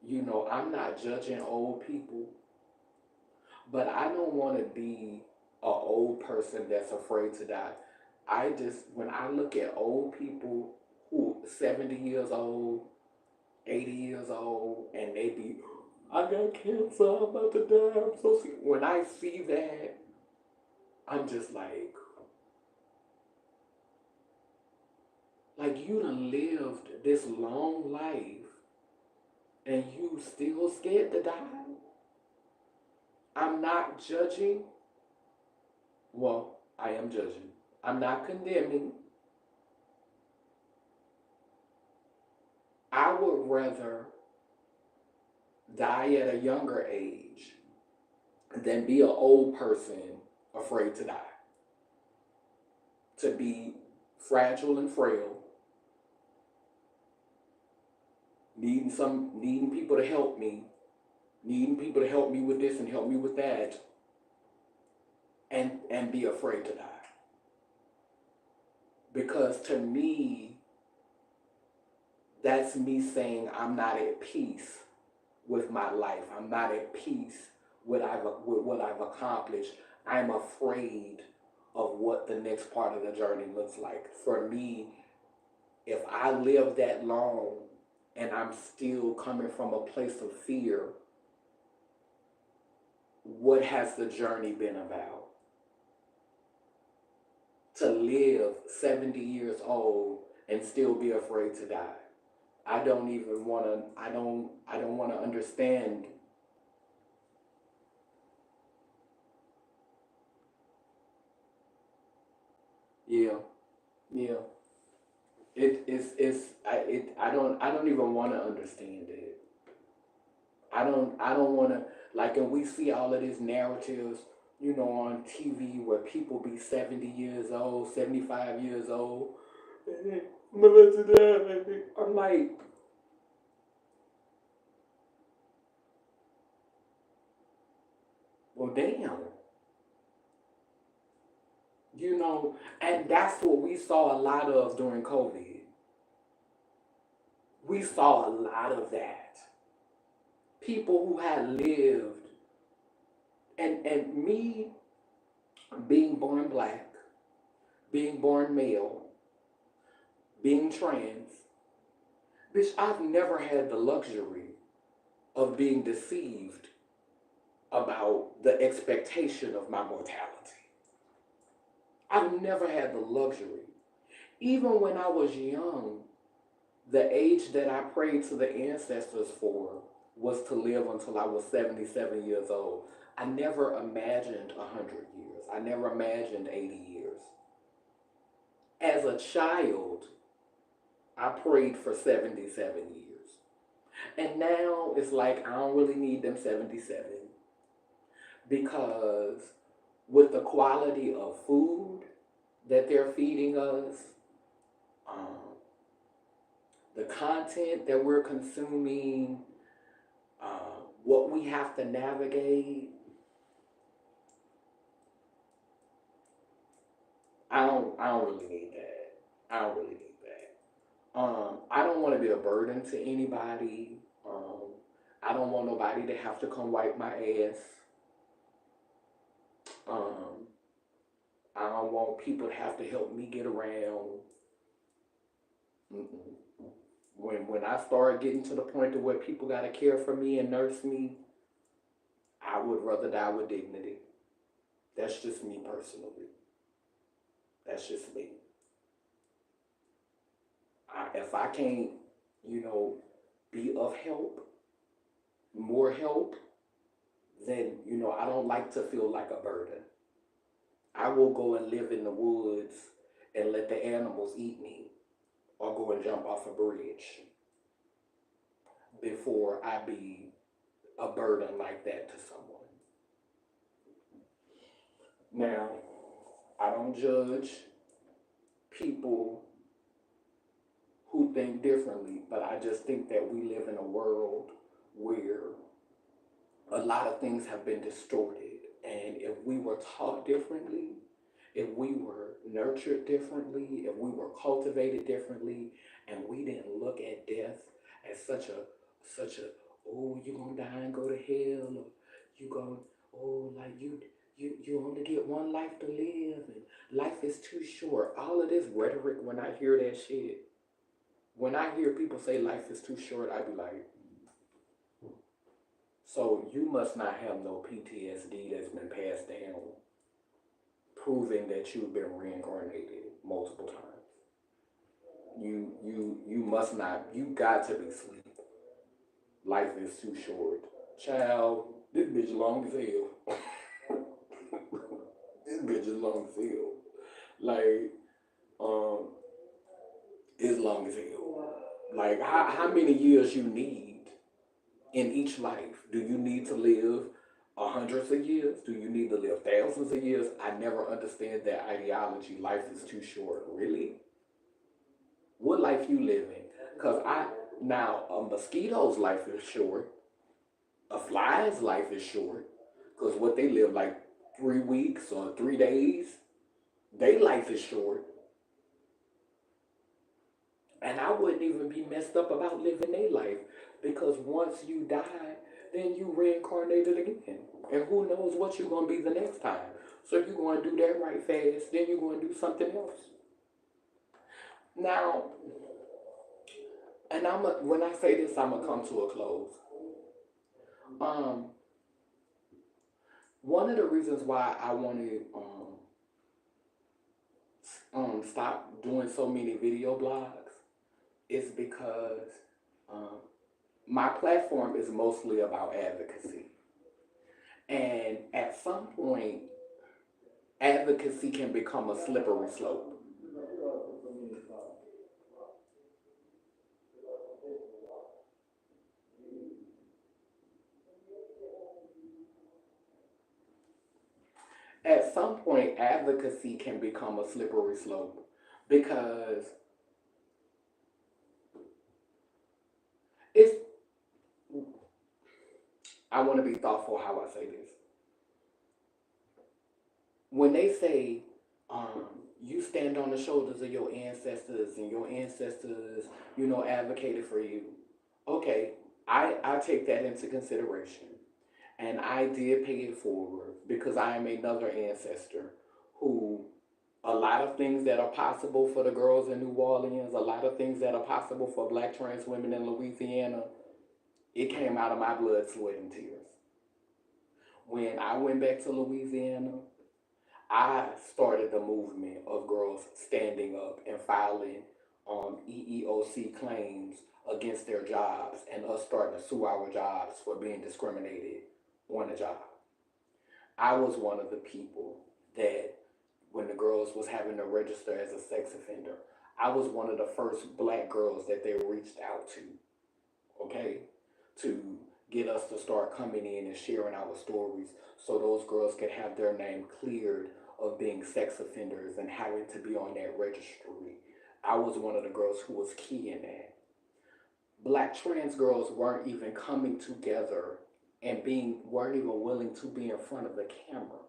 You know, I'm not judging old people, but I don't want to be a old person that's afraid to die. I just, when I look at old people who 70 years old, 80 years old, and they be, I got cancer, I'm about to die, I'm so sick. When I see that, I'm just like you done lived this long life and you still scared to die? I'm not judging. Well, I am judging. I'm not condemning. I would rather die at a younger age than be an old person afraid to die. To be fragile and frail, needing people to help me, needing people to help me with this and help me with that, and be afraid to die. Because to me, that's me saying I'm not at peace with my life. I'm not at peace with what I've accomplished. I'm afraid of what the next part of the journey looks like. For me, if I live that long and I'm still coming from a place of fear, what has the journey been about? To live 70 years old and still be afraid to die. I don't even want to I don't want to understand. Yeah. Yeah. I don't even want to understand it. I don't want to, like, and we see all of these narratives, you know, on TV where people be 70 years old, 75 years old. I'm about to die. I'm like, well, damn. You know, and that's what we saw a lot of during COVID. We saw a lot of that. People who had lived, and me being born black, being born male, being trans, bitch, I've never had the luxury of being deceived about the expectation of my mortality. I've never had the luxury. Even when I was young, the age that I prayed to the ancestors for was to live until I was 77 years old. I never imagined 100 years. I never imagined 80 years. As a child, I prayed for 77 years. And now it's like I don't really need them 77 because with the quality of food that they're feeding us, um, the content that we're consuming, what we have to navigate, I don't really need that. I don't really need that. I don't want to be a burden to anybody. I don't want nobody to have to come wipe my ass. Um, I don't want people to have to help me get around. Mm-mm. When I start getting to the point to where people gotta care for me and nurse me, I would rather die with dignity. That's just me personally. That's just me. If I can't, you know, be of help, more help, then I don't like to feel like a burden. I will go and live in the woods and let the animals eat me, or go and jump off a bridge before I be a burden like that to someone. Now, I don't judge people who think differently, but I just think that we live in a world where a lot of things have been distorted. And if we were taught differently, if we were nurtured differently, if we were cultivated differently, and we didn't look at death as such a oh, you gonna die and go to hell, or you gonna oh, like you only get one life to live, and life is too short. All of this rhetoric, when I hear that shit, when I hear people say life is too short, I be like, so you must not have no PTSD that's been passed down, proving that you've been reincarnated multiple times. You must not. You got to be asleep. Life is too short. Child, this bitch long as hell. This bitch is long as hell. Like, um, it's long as hell. Like, how many years you need in each life? Do you need to live hundreds of years? Do you need to live thousands of years? I never understand that ideology. Life is too short. Really? What life you living? Cause now a mosquito's life is short. A fly's life is short. Cause what they live like 3 weeks or 3 days. Their life is short. And I wouldn't even be messed up about living their life, because once you die, then you reincarnated again. And who knows what you're gonna be the next time. So you're gonna do that right fast, then you're gonna do something else. Now, and when I say this, I'm gonna come to a close. Um, One of the reasons why I want to stop doing so many video blogs is because um, my platform is mostly about advocacy. And at some point, advocacy can become a slippery slope. At some point, advocacy can become a slippery slope because it's, I want to be thoughtful how I say this. When they say you stand on the shoulders of your ancestors, and your ancestors, advocated for you. Okay, I take that into consideration. And I did pay it forward because I am another ancestor who, a lot of things that are possible for the girls in New Orleans, a lot of things that are possible for black trans women in Louisiana, it came out of my blood, sweat, and tears. When I went back to Louisiana, I started the movement of girls standing up and filing EEOC claims against their jobs, and us starting to sue our jobs for being discriminated on a job. I was one of the people that, when the girls was having to register as a sex offender, I was one of the first black girls that they reached out to, okay, to get us to start coming in and sharing our stories so those girls could have their name cleared of being sex offenders and having to be on that registry. I was one of the girls who was key in that. Black trans girls weren't even coming together and being weren't even willing to be in front of the camera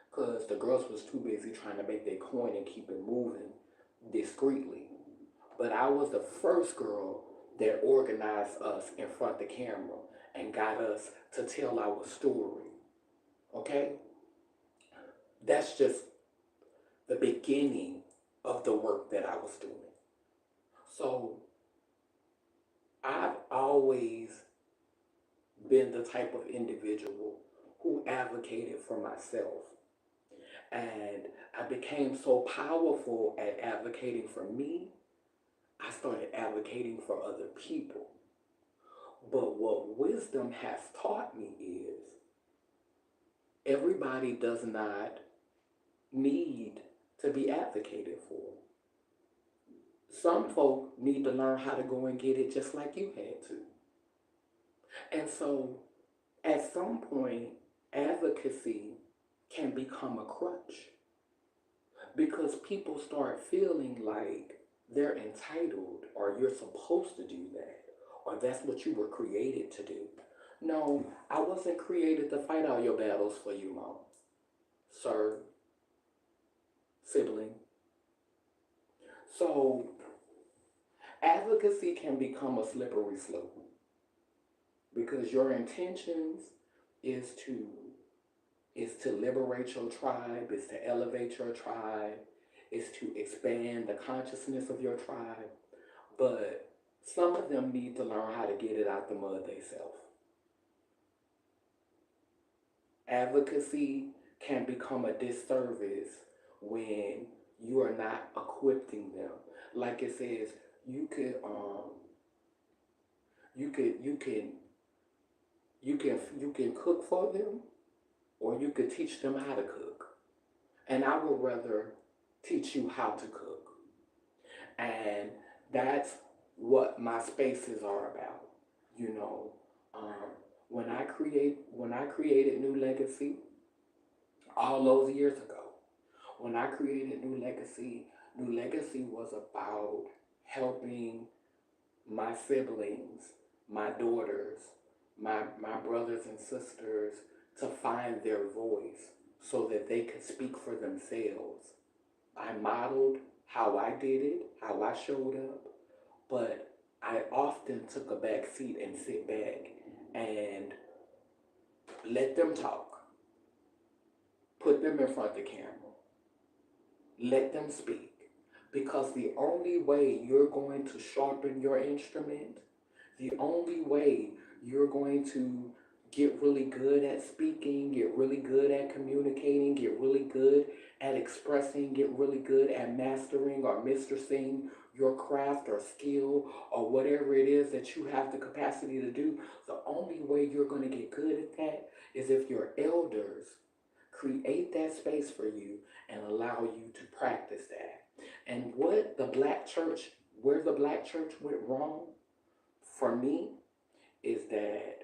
because the girls was too busy trying to make their coin and keep it moving discreetly. But I was the first girl that organized us in front of the camera and got us to tell our story. Okay? That's just the beginning of the work that I was doing. So I've always been the type of individual who advocated for myself. And I became so powerful at advocating for me, I started advocating for other people. But what wisdom has taught me is everybody does not need to be advocated for. Some folk need to learn how to go and get it just like you had to. And so at some point, advocacy can become a crutch because people start feeling like they're entitled or you're supposed to do that or that's what you were created to do. No, I wasn't created to fight all your battles for you, mom, sir, sibling. So advocacy can become a slippery slope because your intentions is to liberate your tribe, is to elevate your tribe, is to expand the consciousness of your tribe. But some of them need to learn how to get it out the mud themselves. Advocacy can become a disservice when you are not equipping them. Like it says, you could you could you can cook for them or you could teach them how to cook. And I would rather teach you how to cook. And that's what my spaces are about. You know, um, when I created New Legacy all those years ago, when I created New Legacy was about helping my siblings, my daughters, my brothers and sisters to find their voice so that they could speak for themselves. I modeled how I did it, how I showed up, but I often took a back seat and sit back and let them talk, put them in front of the camera, let them speak. Because the only way you're going to sharpen your instrument, the only way you're going to get really good at speaking, get really good at communicating, get really good at expressing, get really good at mastering or mistressing your craft or skill or whatever it is that you have the capacity to do, the only way you're going to get good at that is if your elders create that space for you and allow you to practice that. And where the black church went wrong for me is that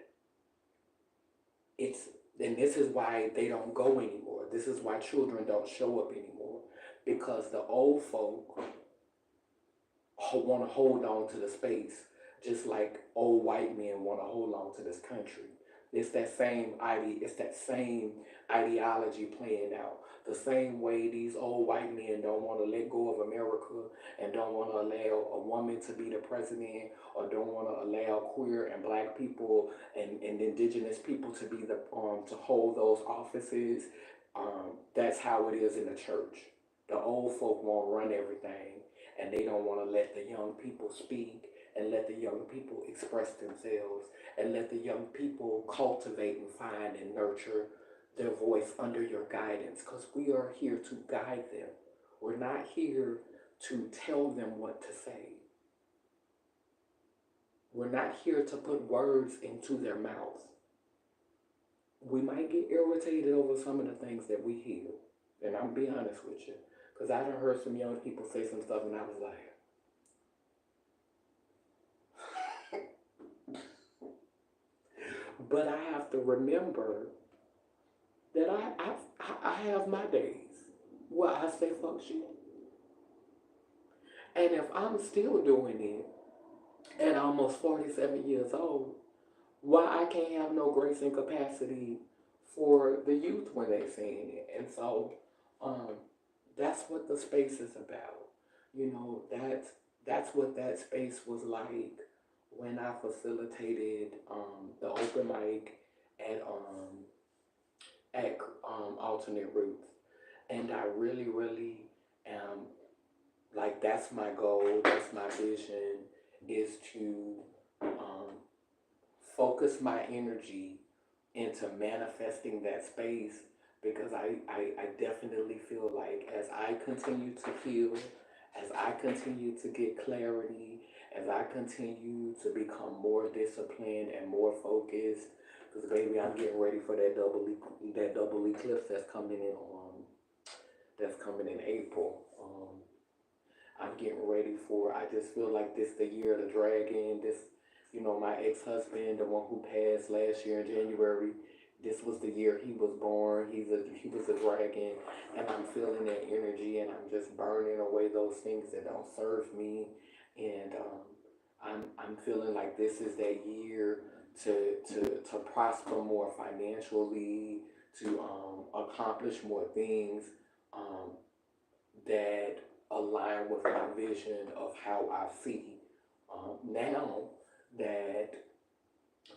it's, and this is why they don't go anymore. This is why children don't show up anymore. Because the old folk want to hold on to the space just like old white men want to hold on to this country. It's that same ideology playing out. The same way these old white men don't want to let go of America and don't want to allow a woman to be the president or don't want to allow queer and black people and indigenous people to be the to hold those offices. That's how it is in the church. The old folk want to run everything and they don't want to let the young people speak and let the young people express themselves and let the young people cultivate and find and nurture their voice under your guidance because we are here to guide them. We're not here to tell them what to say. We're not here to put words into their mouth. We might get irritated over some of the things that we hear, and I'm be honest with you, because I done heard some young people say some stuff and I was like, But I have to remember that I have my days where I say fuck shit. And if I'm still doing it at almost 47 years old, why I can't have no grace and capacity for the youth when they saying it? And so um, that's what the space is about. You know, that's what that space was like when I facilitated the open mic at alternate roots. And I really, really am like, that's my goal, that's my vision, is to um, focus my energy into manifesting that space, because I definitely feel like as I continue to heal, as I continue to get clarity, as I continue to become more disciplined and more focused, because baby, I'm getting ready for that double eclipse that's coming in April. I'm getting ready for. I just feel like this the year of the dragon. This, my ex-husband, the one who passed last year in January. This was the year he was born. He was a dragon, and I'm feeling that energy, and I'm just burning away those things that don't serve me, and I'm feeling like this is that year to prosper more financially, to accomplish more things. Um, that align with my vision of how I see. Now that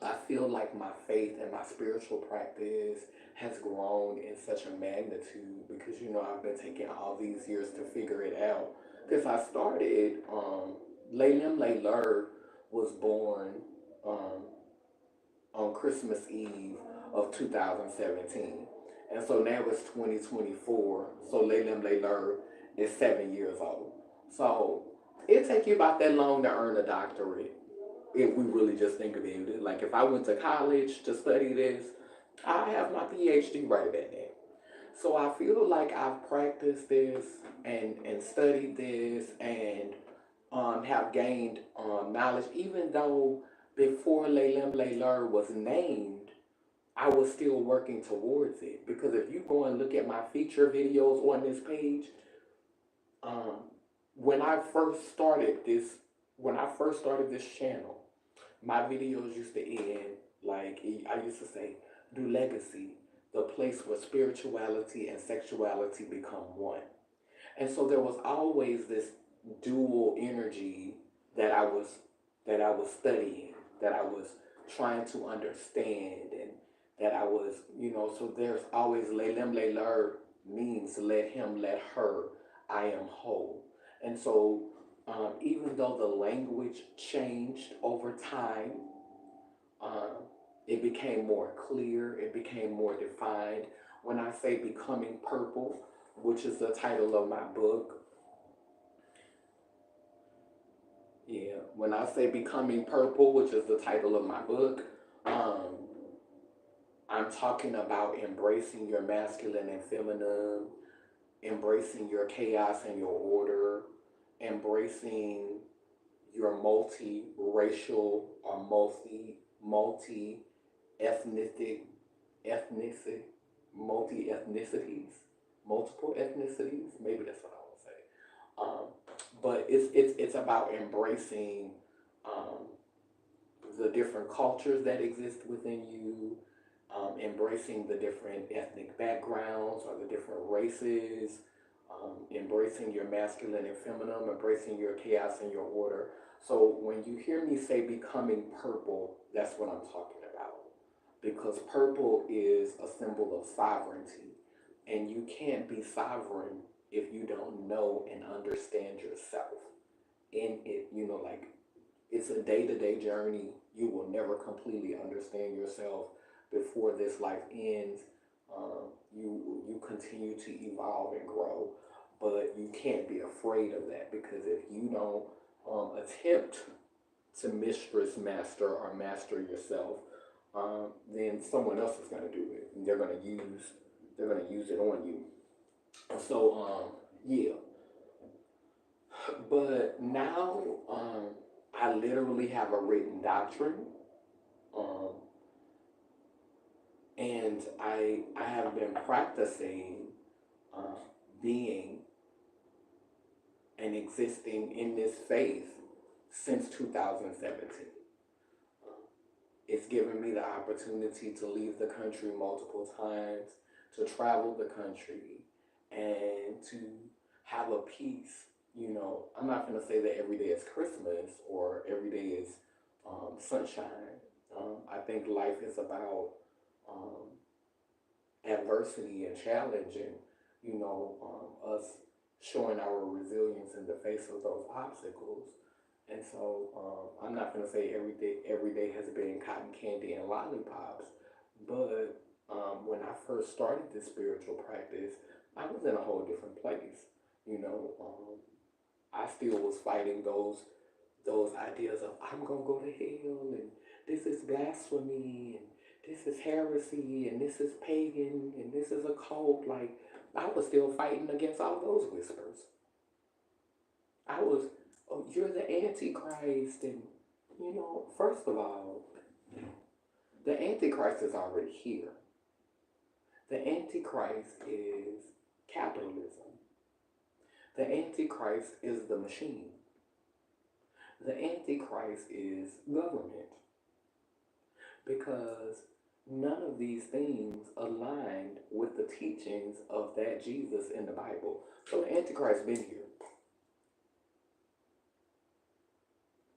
I feel like my faith and my spiritual practice has grown in such a magnitude, because I've been taking all these years to figure it out. Because I started, Laylim Layler was born um, on Christmas Eve of 2017. And so now it's 2024. So Laylim Layler is 7 years old. So it take you about that long to earn a doctorate if we really just think about it. Like if I went to college to study this, I have my PhD right about that. So I feel like I've practiced this and studied this and have gained knowledge, even though before Laylim Layler was named, I was still working towards it. Because if you go and look at my feature videos on this page, um, when I first started this, when I first started this channel, my videos used to end like I used to say, "Do legacy, the place where spirituality and sexuality become one." And so there was always this dual energy that I was studying, that I was trying to understand, and that I was, so there's always Laylim Layler means let him, let her, I am whole. And so even though the language changed over time, um, it became more clear, it became more defined. When I say becoming purple, which is the title of my book, yeah, when I say becoming purple, which is the title of my book, um, I'm talking about embracing your masculine and feminine, embracing your chaos and your order, embracing your multi-racial or multi-ethnic ethnicity, multi-ethnicities, multiple ethnicities. Maybe that's what I want to say. But it's about embracing um, the different cultures that exist within you, embracing the different ethnic backgrounds or the different races, embracing your masculine and feminine, embracing your chaos and your order. So when you hear me say becoming purple, that's what I'm talking about. Because purple is a symbol of sovereignty. And you can't be sovereign if you don't know and understand yourself. In it, like it's a day-to-day journey. You will never completely understand yourself before this life ends. You continue to evolve and grow, but you can't be afraid of that, because if you don't attempt to mistress, master, or master yourself, then someone else is going to do it, and they're going to use it on you. So yeah, but now I literally have a written doctrine. Um, And I have been practicing uh, being and existing in this faith since 2017. It's given me the opportunity to leave the country multiple times, to travel the country, and to have a peace. You know, I'm not going to say that every day is Christmas or every day is sunshine. I think life is about um, adversity and challenge and, us showing our resilience in the face of those obstacles. And so I'm not going to say every day has been cotton candy and lollipops, but when I first started this spiritual practice, I was in a whole different place. You know, I still was fighting those ideas of I'm gonna go to hell and this is blasphemy and this is heresy and this is pagan and this is a cult. Like I was still fighting against all those whispers. I was, oh, you're the Antichrist, and first of all, the Antichrist is already here. The Antichrist is capitalism. The Antichrist is the machine. The Antichrist is government because none of these things aligned with the teachings of that Jesus in the Bible. So the Antichrist been here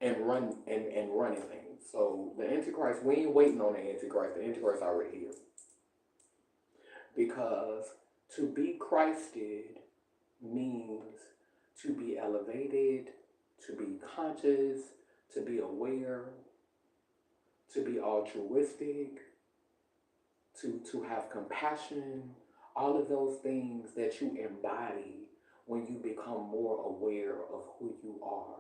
and running things. So the Antichrist, we ain't waiting on the Antichrist. The Antichrist already here. Because to be Christed means to be elevated, to be conscious, to be aware, to be altruistic, to have compassion, all of those things that you embody when you become more aware of who you are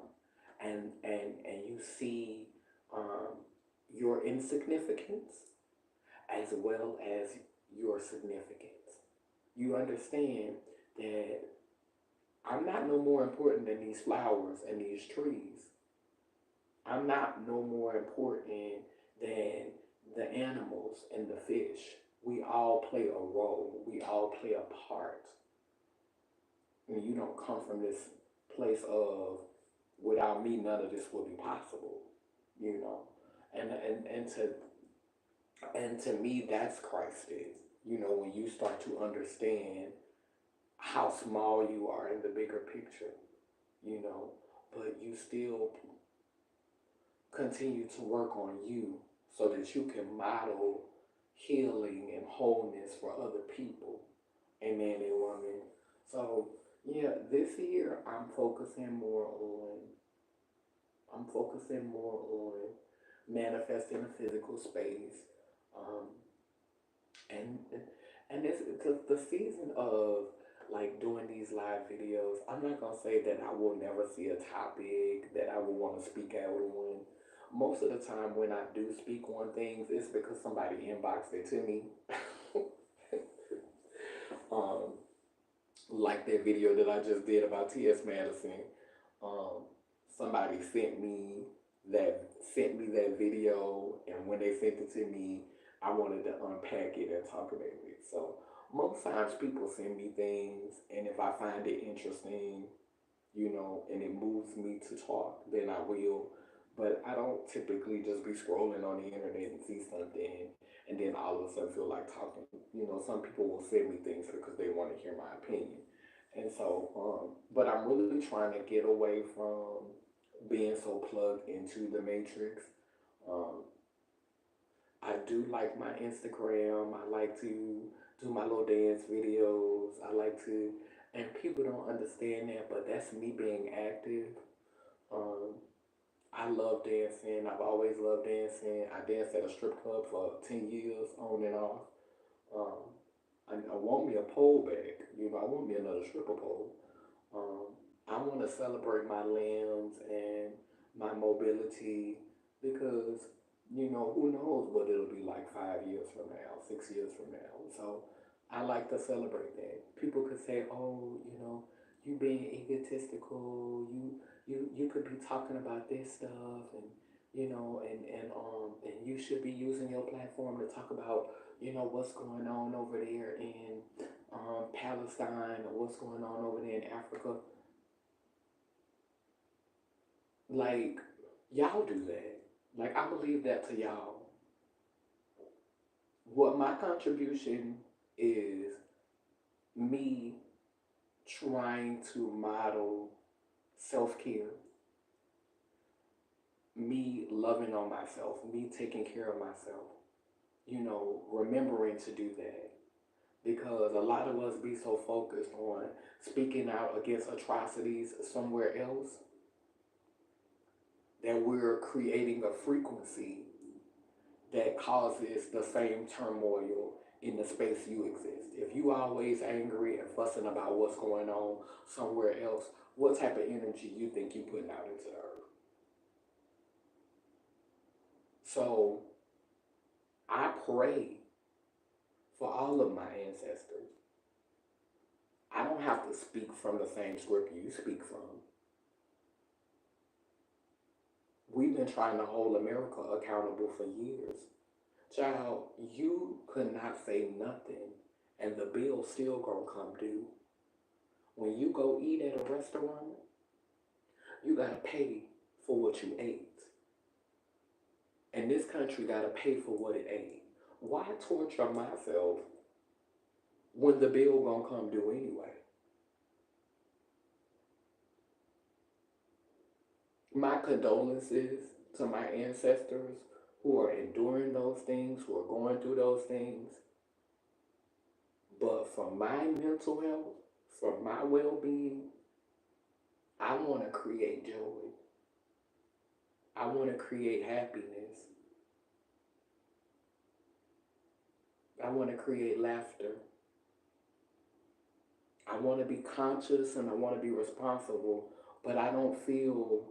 and you see um, your insignificance as well as your significance. You understand that I'm not no more important than these flowers and these trees. I'm not no more important than the animals and the fish. We all play a role. We all play a part. And you don't come from this place of without me none of this would be possible. You know. And to me that's Christ is. When you start to understand how small you are in the bigger picture, but you still continue to work on you so that you can model healing and wholeness for other people. Amen and woman. So yeah, this year I'm focusing more on manifesting a physical space. Um, and and it's the season of like doing these live videos. I'm not gonna say that I will never see a topic that I will want to speak out on. Most of the time, when I do speak on things, it's because somebody inboxed it to me. um, like that video that I just did about T.S. Madison. Um, somebody sent me that video, and when they sent it to me, I wanted to unpack it and talk about it. So most times people send me things, and if I find it interesting, and it moves me to talk, then I will. But I don't typically just be scrolling on the internet and see something and then all of a sudden feel like talking. Some people will send me things because they want to hear my opinion. And so, but I'm really trying to get away from being so plugged into the matrix. Um, I do like my Instagram. I like to do my little dance videos. I like to, and people don't understand that, but that's me being active. Um, I love dancing. I've always loved dancing. I danced at a strip club for 10 years on and off. Um, I want me a pole back. I want me another stripper pole. Um, I want to celebrate my limbs and my mobility because, who knows what it'll be like 5 years from now, 6 years from now. So I like to celebrate that. People could say, oh, you being egotistical, you could be talking about this stuff and and you should be using your platform to talk about, what's going on over there in Palestine, or what's going on over there in Africa. Like, y'all do that. Like, I believe that to y'all. What my contribution is me trying to model self care, me loving on myself, me taking care of myself, remembering to do that. Because a lot of us be so focused on speaking out against atrocities somewhere else that we're creating a frequency that causes the same turmoil in the space you exist. If you always angry and fussing about what's going on somewhere else, what type of energy you think you putting out into the earth? So I pray for all of my ancestors. I don't have to speak from the same script you speak from. We've been trying to hold America accountable for years. Child, you could not say nothing and the bill still gonna come due. When you go eat at a restaurant, you gotta pay for what you ate. And this country gotta pay for what it ate. Why torture myself when the bill gonna come due anyway? My condolences to my ancestors who are enduring those things, who are going through those things. But for my mental health, for my well being, I want to create joy. I want to create happiness. I want to create laughter. I want to be conscious and I want to be responsible, but I don't feel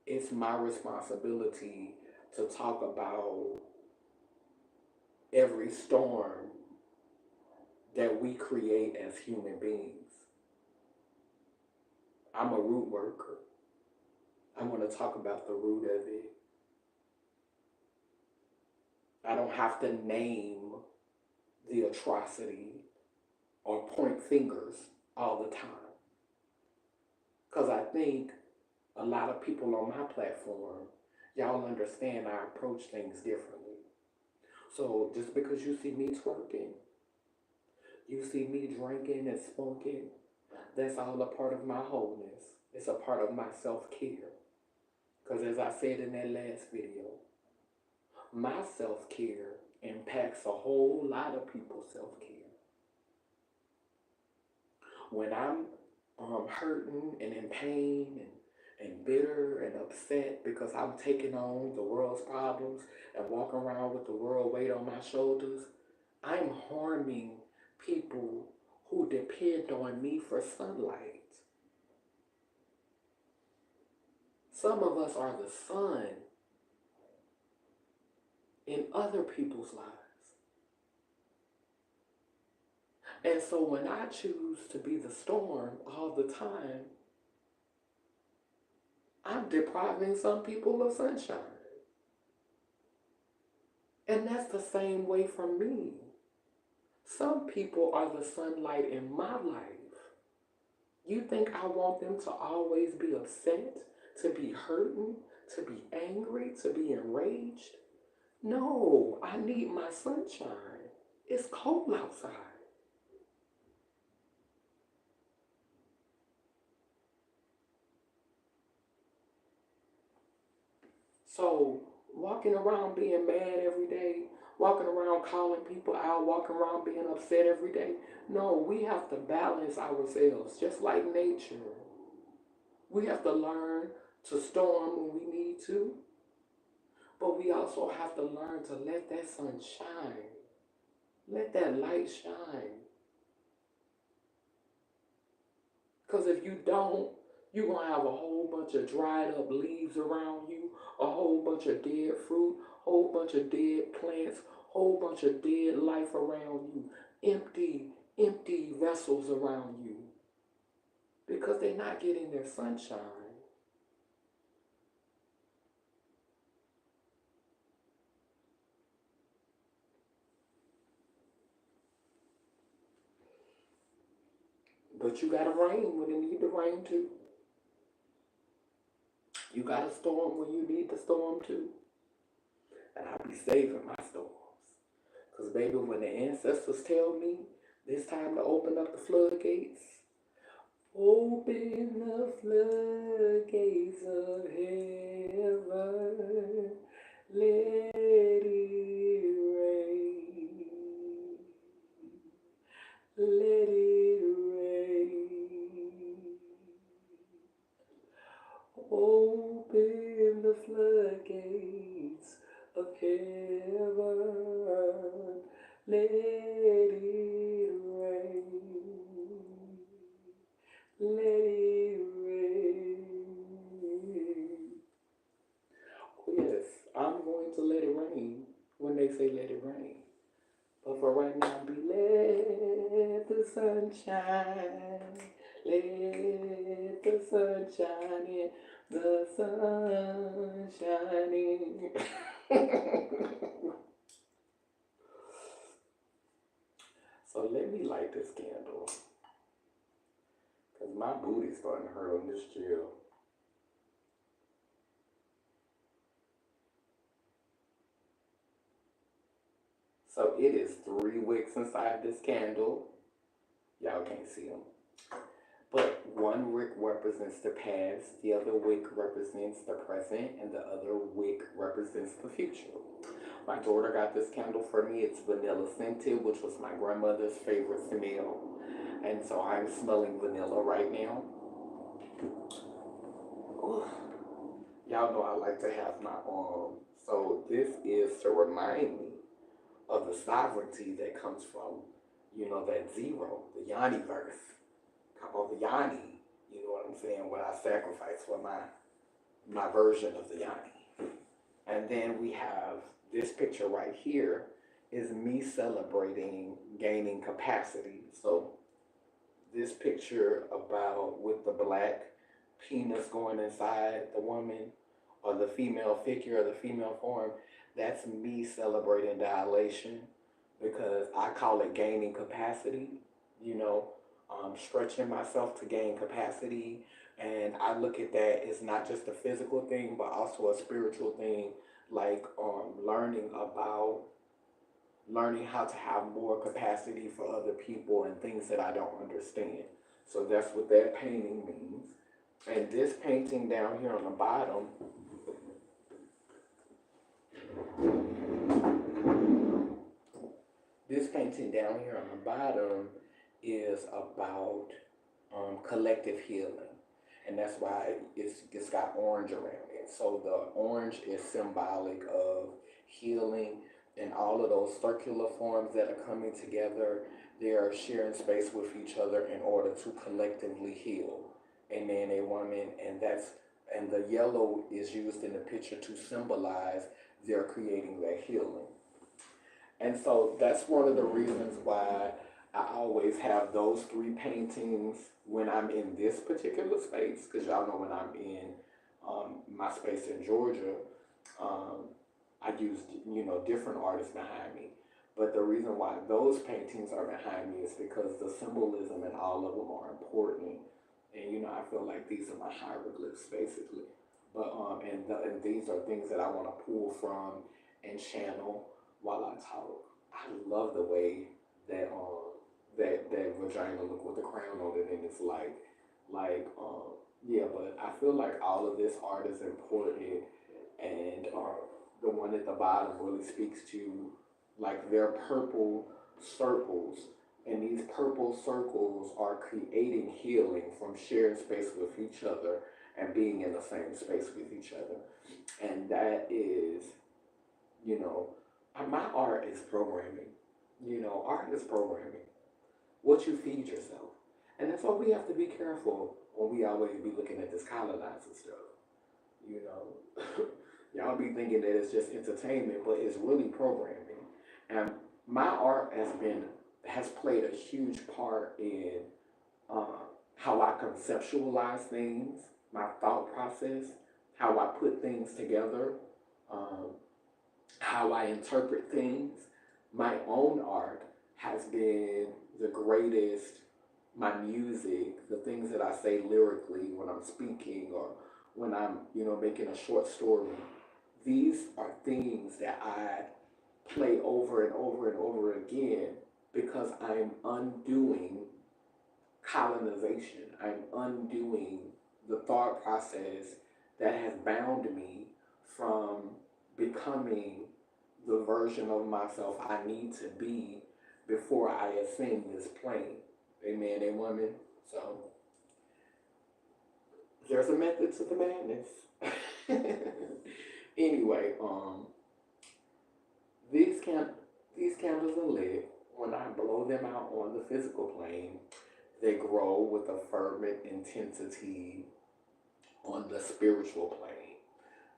it's my responsibility to talk about every storm that we create as human beings. I'm a root worker. I want to talk about the root of it. I don't have to name the atrocity or point fingers all the time. Because I think a lot of people on my platform, y'all understand I approach things differently. So just because you see me twerking, you see me drinking and smoking, that's all a part of my wholeness. It's a part of my self care. Because as I said in that last video, my self care impacts a whole lot of people's self care. When I'm hurting and in pain and bitter and upset because I'm taking on the world's problems and walking around with the world weight on my shoulders, I'm harming people who depend on me for sunlight. Some of us are the sun in other people's lives. And so when I choose to be the storm all the time, I'm depriving some people of sunshine. And that's the same way for me. Some people are the sunlight in my life. You think I want them to always be upset, to be hurting, to be angry, to be enraged? No, I need my sunshine. It's cold outside. So, walking around being mad every day, walking around calling people out, walking around being upset every day. No, we have to balance ourselves, just like nature. We have to learn to storm when we need to, but we also have to learn to let that sun shine. Let that light shine. Because if you don't, you're going to have a whole bunch of dried up leaves around you, a whole bunch of dead fruit, a whole bunch of dead plants, a whole bunch of dead life around you, empty vessels around you because they're not getting their sunshine. But you gotta rain when you need to rain too. You gotta storm when you need to storm too. And I be saving my storms. Cause baby, when the ancestors tell me it's time to open up the floodgates, open the floodgates of heaven, let it rain, let it rain. Open the floodgates of heaven, let it rain, let it rain. Oh yes, I'm going to let it rain when they say let it rain. But for right now, be let the sun shine. Let the sun shine in. The sun shining. So let me light this candle. Because my booty's starting to hurt on this chill. So it is 3 wicks inside this candle. Y'all can't see them. But one wick represents the past, the other wick represents the present, and the other wick represents the future. My daughter got this candle for me. It's vanilla scented, which was my grandmother's favorite smell. And so I'm smelling vanilla right now. Ooh. Y'all know I like to have my arm. So this is to remind me of the sovereignty that comes from, that zero, the Yanni verse. Or the Yanni, you know what I'm saying, what I sacrifice for my version of the Yanni. And then we have this picture right here is me celebrating gaining capacity. So this picture about with the black penis going inside the woman or the female figure or the female form, that's me celebrating dilation because I call it gaining capacity, stretching myself to gain capacity. And I look at that as not just a physical thing, but also a spiritual thing, like learning how to have more capacity for other people and things that I don't understand. So that's what that painting means. And this painting down here on the bottom, this painting down here on the bottom is about collective healing. And that's why it's got orange around it. So the orange is symbolic of healing and all of those circular forms that are coming together. They are sharing space with each other in order to collectively heal. And then a woman, and the yellow is used in the picture to symbolize they're creating that healing. And so that's one of the reasons why I always have those 3 paintings when I'm in this particular space, because y'all know when I'm in my space in Georgia, I use different artists behind me. But the reason why those paintings are behind me is because the symbolism in all of them are important, and I feel like these are my hieroglyphs basically. But and these are things that I want to pull from and channel while I talk. I love the way that that vagina look with the crown on it, and it's yeah. But I feel like all of this art is important, and the one at the bottom really speaks to like their purple circles, and these purple circles are creating healing from sharing space with each other and being in the same space with each other, and that is, you know, my art is programming. Art is programming. What you feed yourself. And that's why we have to be careful when we always be looking at this colonizer stuff. You know, y'all be thinking that it's just entertainment, but it's really programming. And my art has played a huge part in how I conceptualize things, my thought process, how I put things together, um, how I interpret things. My own art has been the greatest my music, the things that I say lyrically when I'm speaking or when I'm, making a short story. These are things that I play over and over and over again because I'm undoing colonization. I'm undoing the thought process that has bound me from becoming the version of myself I need to be before I ascend this plane. Amen and woman. So there's a method to the madness. Anyway, these can these candles are lit. When I blow them out on the physical plane, they grow with a fervent intensity on the spiritual plane,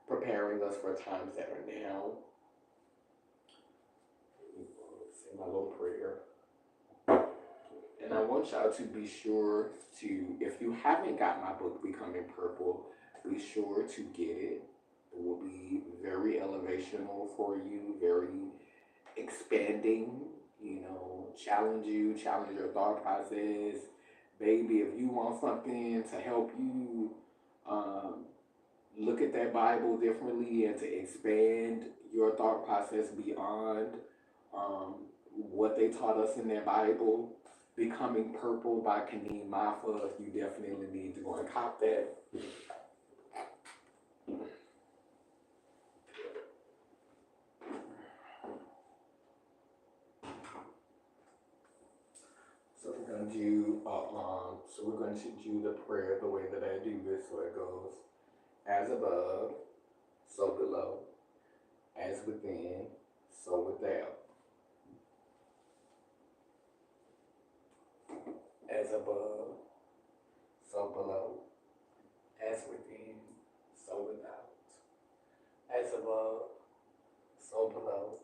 preparing us for times that are now. Say my little prayer. And I want y'all to be sure to, if you haven't got my book, Becoming Purple, be sure to get it. It will be very elevational for you, very expanding, challenge your thought process. Baby, if you want something to help you um, look at that Bible differently and to expand your thought process beyond um, what they taught us in their Bible, Becoming Purple by Kaneem Mafa, you definitely need to go and cop that. So we're going to do the prayer the way that I do this. So it goes, as above, so below, as within, so without. As above, so below, as within, so without. As above, so below,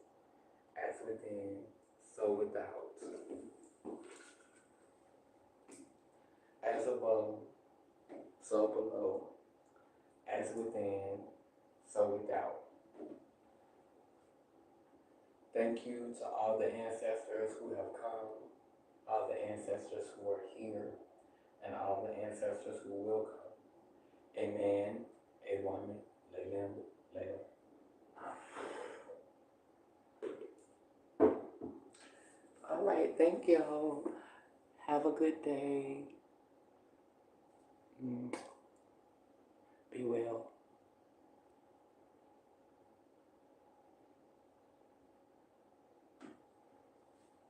as within, so without. As above, so below, as within, so without. Thank you to all the ancestors who have come, all the ancestors who are here, and all the ancestors who will come. A man, a woman, Lalem, Lalem. All right, thank you. Have a good day.